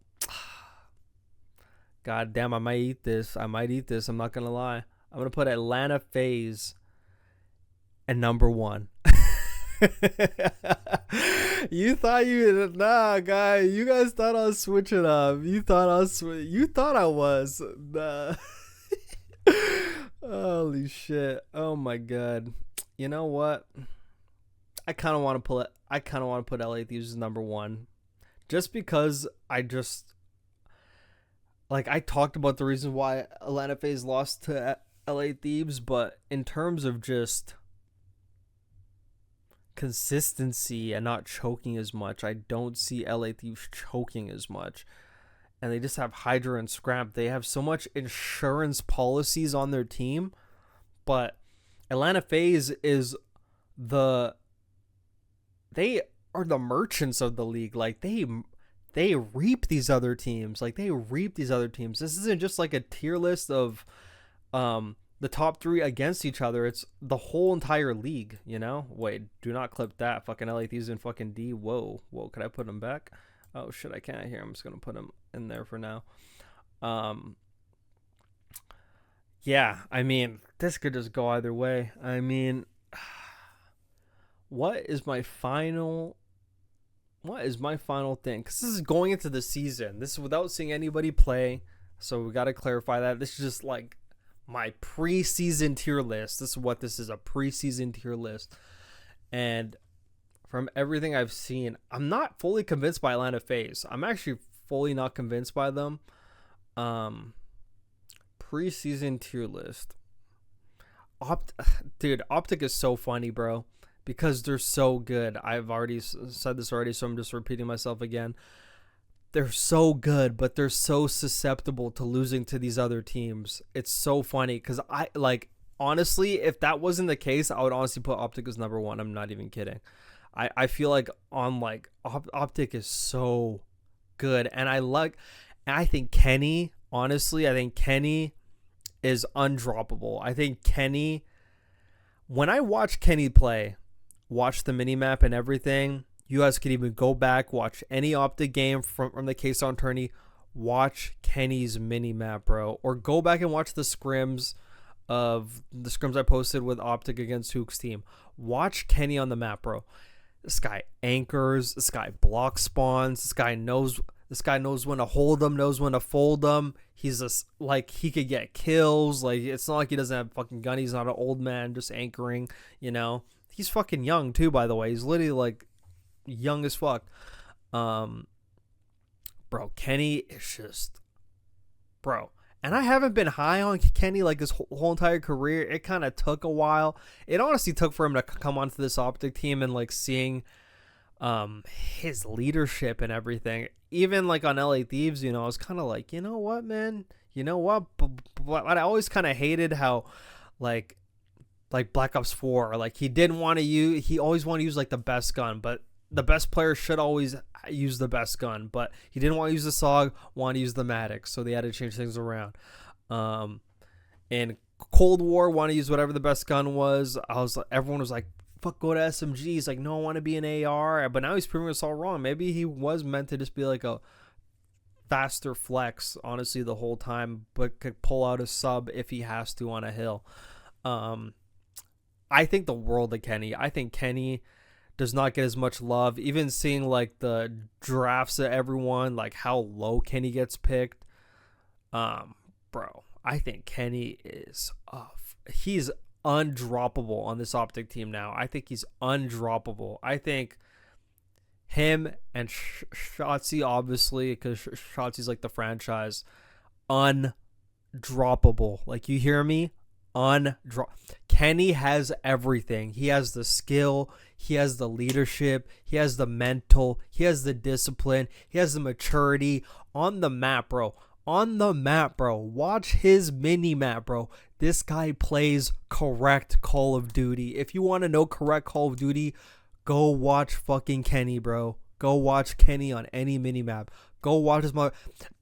god damn, I might eat this. I'm not gonna lie. I'm gonna put Atlanta FaZe at number 1. You thought nah, guy. You guys thought I was switching up. You thought I was. Nah. Holy shit. Oh my god. You know what? I kind of want to put LA Thieves as number 1, just because I talked about the reason why Atlanta FaZe lost to LA Thieves, but in terms of just consistency and not choking as much, I don't see LA Thieves choking as much. And they just have Hydra and Scrap. They have so much insurance policies on their team, but Atlanta FaZe they are the merchants of the league. Like they reap these other teams. This isn't just like a tier list of the top 3 against each other. It's the whole entire league, you know? Wait, do not clip that. Fucking LA Thieves in fucking D. Whoa. Could I put them back? Oh shit, I can't hear. I'm just gonna put them in there for now. Yeah, I mean, this could just go either way. I mean, what is my final thing? Because this is going into the season. This is without seeing anybody play, so we got to clarify that. This is just like my preseason tier list. This is what this is, a preseason tier list. And from everything I've seen, I'm not fully convinced by Atlanta FaZe. I'm actually fully not convinced by them. Preseason tier list. Dude, Optic is so funny, bro, because they're so good. I've already said this already, so I'm just repeating myself again. They're so good, but they're so susceptible to losing to these other teams. It's so funny because honestly, if that wasn't the case, I would honestly put Optic as number 1. I'm not even kidding. I feel like Optic is so good, and I think Kenny, honestly, is undroppable. I think Kenny, when I watch Kenny play, watch the minimap and everything, you guys could even go back, watch any Optic game from the K-Star tourney, watch Kenny's minimap, bro. Or go back and watch the scrims I posted with Optic against Hook's team. Watch Kenny on the map, bro. This guy anchors, this guy block spawns, this guy knows when to hold them, knows when to fold them. He's just like, he could get kills. Like, it's not like he doesn't have fucking gun. He's not an old man just anchoring, you know. He's fucking young too, by the way. He's literally like young as fuck. Bro, Kenny is just, bro. And I haven't been high on Kenny like his whole entire career. It kind of took a while. It honestly took for him to come onto this Optic team, and like seeing his leadership and everything. Even like on LA Thieves, you know, I was kind of like, you know what, man? You know what? But I always kind of hated how like Black Ops 4, like he always wanted to use like the best gun, but the best player should always use the best gun, but he didn't want to use the SOG, wanted to use the Maddox, so they had to change things around. In Cold War, wanted to use whatever the best gun was. Everyone was like, fuck, go to SMGs. Like, no, I want to be an AR. But now he's proving us all wrong. Maybe he was meant to just be like a faster flex, honestly, the whole time, but could pull out a sub if he has to on a hill. I think the world of Kenny. I think Kenny does not get as much love. Even seeing like the drafts of everyone, like how low Kenny gets picked. Bro, I think Kenny is he's undroppable on this Optic team now. I think he's undroppable. I think him and Shotzi, obviously, because Shotzi's like the franchise, undroppable. Like, you hear me? Kenny has everything. He has the skill, he has the leadership, he has the mental, he has the discipline, he has the maturity on the map, bro. On the map, bro. Watch his mini map, bro. This guy plays correct Call of Duty. If you want to know correct Call of Duty, go watch fucking Kenny, bro. Go watch Kenny on any mini map. Go watch his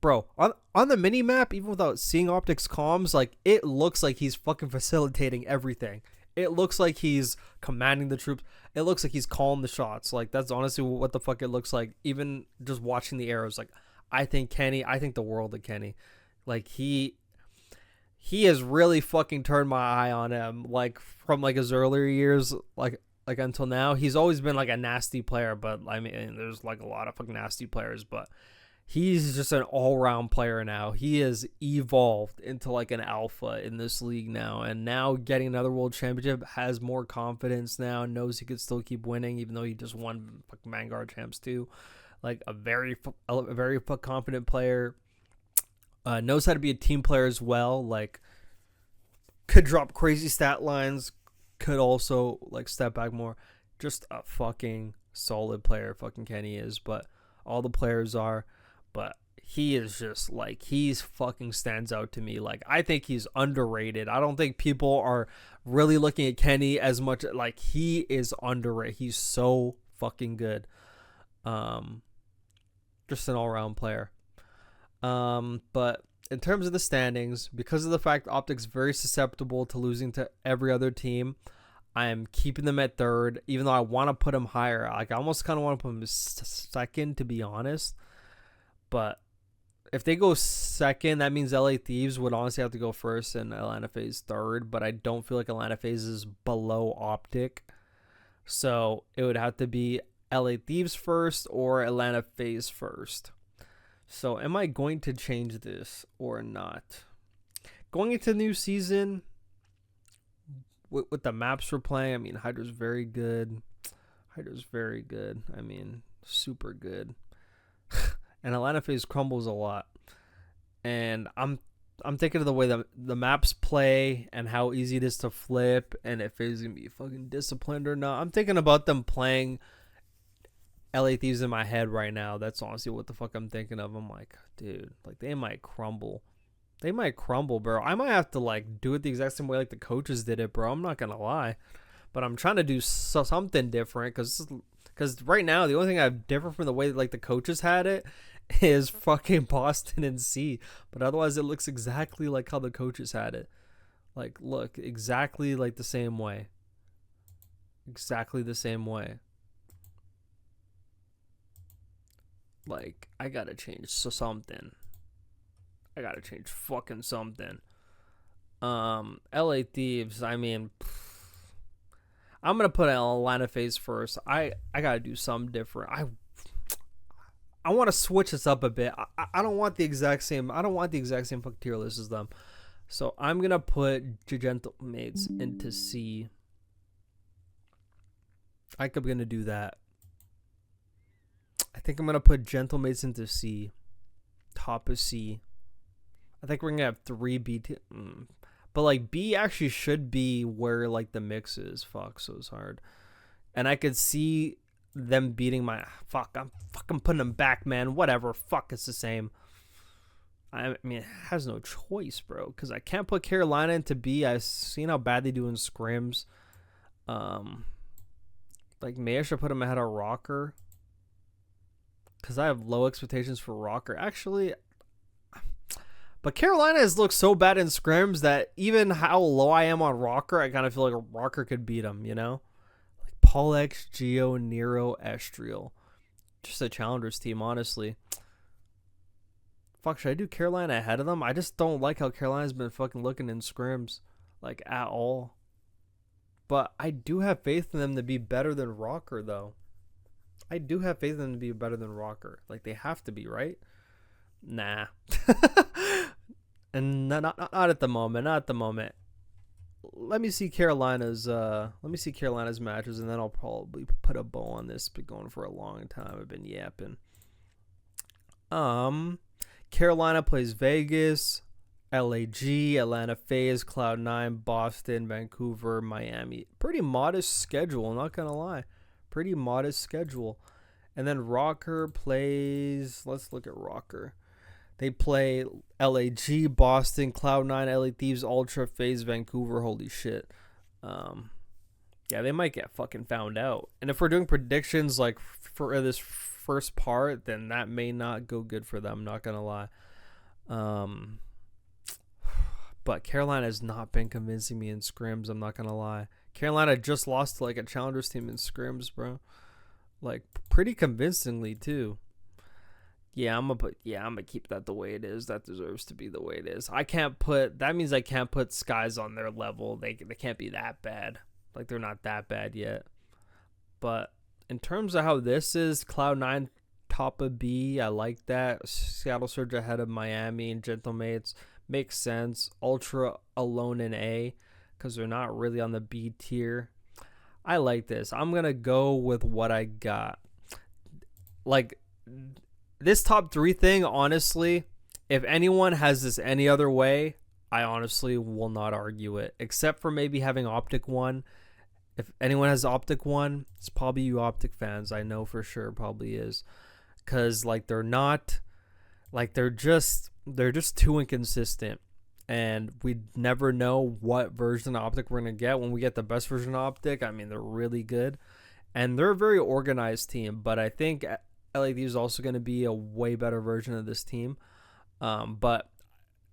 bro, on the mini map, even without seeing Optics comms, like, it looks like he's fucking facilitating everything. It looks like he's commanding the troops. It looks like he's calling the shots. Like, that's honestly what the fuck it looks like. Even just watching the arrows, like, I think the world of Kenny. Like he has really fucking turned my eye on him. Like from like his earlier years, like until now, he's always been like a nasty player. But I mean, there's like a lot of fucking nasty players, but he's just an all-round player now. He has evolved into like an alpha in this league now, and now getting another world championship, has more confidence now, knows he could still keep winning even though he just won fucking Vanguard champs too. Like a very confident player. Knows how to be a team player as well. Like could drop crazy stat lines, could also like step back more. Just a fucking solid player, fucking Kenny is. But all the players are. But he is just like, he's fucking stands out to me. Like I think he's underrated. I don't think people are really looking at Kenny as much. Like he is underrated. He's so fucking good. Just an all-around player. But in terms of the standings, because of the fact Optic's very susceptible to losing to every other team, I am keeping them at third, even though I want to put them higher. Like I almost kind of want to put them second, to be honest. But if they go second, that means LA Thieves would honestly have to go first and Atlanta FaZe third. But I don't feel like Atlanta FaZe is below Optic. So it would have to be LA Thieves first or Atlanta FaZe first. So am I going to change this or not? Going into the new season, with the maps we're playing, I mean, Hydra's very good. I mean, super good. And Atlanta FaZe crumbles a lot. And I'm thinking of the way that the maps play and how easy it is to flip, and if FaZe is going to be fucking disciplined or not. I'm thinking about them playing LA Thieves in my head right now. That's honestly what the fuck I'm thinking of. I'm like, dude, like they might crumble. Bro. I might have to like do it the exact same way like the coaches did it, bro. I'm not going to lie. But I'm trying to do something different because right now the only thing I have different from the way like the coaches had it is fucking Boston and C. But otherwise it looks exactly like how the coaches had it. Like look, exactly like the same way. Like I gotta change something. I gotta change fucking something. LA Thieves, I mean, I'm gonna put Atlanta FaZe first. I gotta do something different. I want to switch this up a bit. I don't want the exact same. I don't want the exact same fucking tier list as them. So I'm gonna put LAGentlemates into C. I'm gonna do that. I think I'm gonna put Gentlemates into C. Top of C. I think we're gonna have 3 B. But like B actually should be where like the mix is. Fuck, so it's hard. And I could see them beating my I'm fucking putting them back, man. Whatever. Fuck, it's the same. I mean, it has no choice, bro. Because I can't put Carolina into B. I've seen how bad they do in scrims. Like maybe I should put them ahead of Rokkr. Because I have low expectations for Rokkr. Actually, but Carolina has looked so bad in scrims that even how low I am on Rokkr, I kind of feel like Rokkr could beat them, you know? Like Paul X, Geo, Nero, Estriel. Just a challengers team, honestly. Fuck, should I do Carolina ahead of them? I just don't like how Carolina's been fucking looking in scrims. Like, at all. But I do have faith in them to be better than Rokkr, though. I do have faith in them to be better than Rokkr. Like, they have to be, right? Nah. And not at the moment. Not at the moment. Let me see Carolina's matches, and then I'll probably put a bow on this. Been going for a long time. I've been yapping. Carolina plays Vegas, LAG, Atlanta FaZe, Cloud9, Boston, Vancouver, Miami. Pretty modest schedule, not gonna lie. Pretty modest schedule. And then Rokkr plays, let's look at Rokkr. They play LAG, Boston, Cloud9, LA Thieves, Ultra, FaZe, Vancouver. Holy shit. Yeah, they might get fucking found out. And if we're doing predictions like for this first part, then that may not go good for them, not gonna lie. But Carolina has not been convincing me in scrims, I'm not gonna lie. Carolina just lost to like a challengers team in scrims, bro. Like pretty convincingly too. Yeah, I'm gonna keep that the way it is. That deserves to be the way it is. That means I can't put Skies on their level. They can't be that bad. Like, they're not that bad yet. But in terms of how this is, Cloud9 top of B, I like that. Seattle Surge ahead of Miami and Gentlemates makes sense. Ultra alone in A because they're not really on the B tier. I like this. I'm gonna go with what I got. Like, this top 3 thing, honestly, if anyone has this any other way, I honestly will not argue it, except for maybe having Optic 1. If anyone has Optic 1, it's probably you Optic fans. I know for sure probably is. Because, like, they're just too inconsistent. And we never know what version of Optic we're going to get. When we get the best version of Optic, I mean, they're really good. And they're a very organized team. But I think LAD is also going to be a way better version of this team. But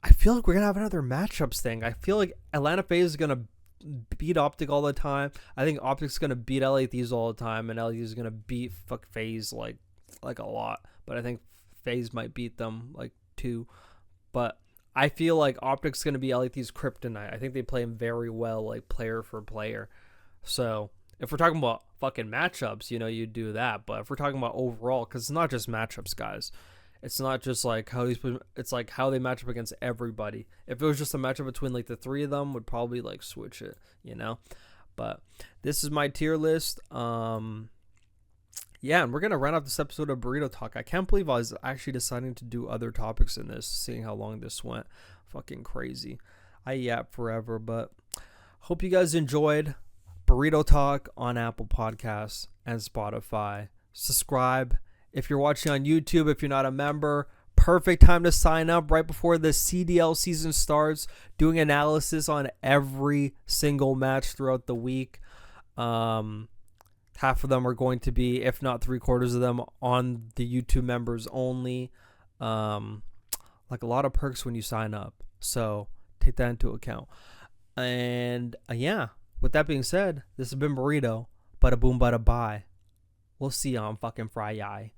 I feel like we're going to have another matchups thing. I feel like Atlanta FaZe is going to beat Optic all the time. I think Optic's going to beat LADs all the time. And LAD is going to beat FaZe like a lot. But I think FaZe might beat them like 2. But I feel like Optic's going to be LAD's kryptonite. I think they play him very well, like player for player. So if we're talking about fucking matchups, you do that. But if we're talking about overall, because it's not just matchups, guys. It's not just like it's like how they match up against everybody. If it was just a matchup between like the 3 of them, would probably like switch it, But this is my tier list. Yeah, and we're gonna round off this episode of Burrito Talk. I can't believe I was actually deciding to do other topics in this, seeing how long this went. Fucking crazy. I yap forever, but hope you guys enjoyed Burrito Talk on Apple Podcasts and Spotify. Subscribe if you're watching on YouTube. If you're not a member, perfect time to sign up right before the CDL season starts. Doing analysis on every single match throughout the week. Half of them are going to be, if not 3/4 of them, on the YouTube members only. Like a lot of perks when you sign up. So take that into account. And yeah, with that being said, this has been Burrito. Bada boom, bada bye. We'll see you on fucking Friday.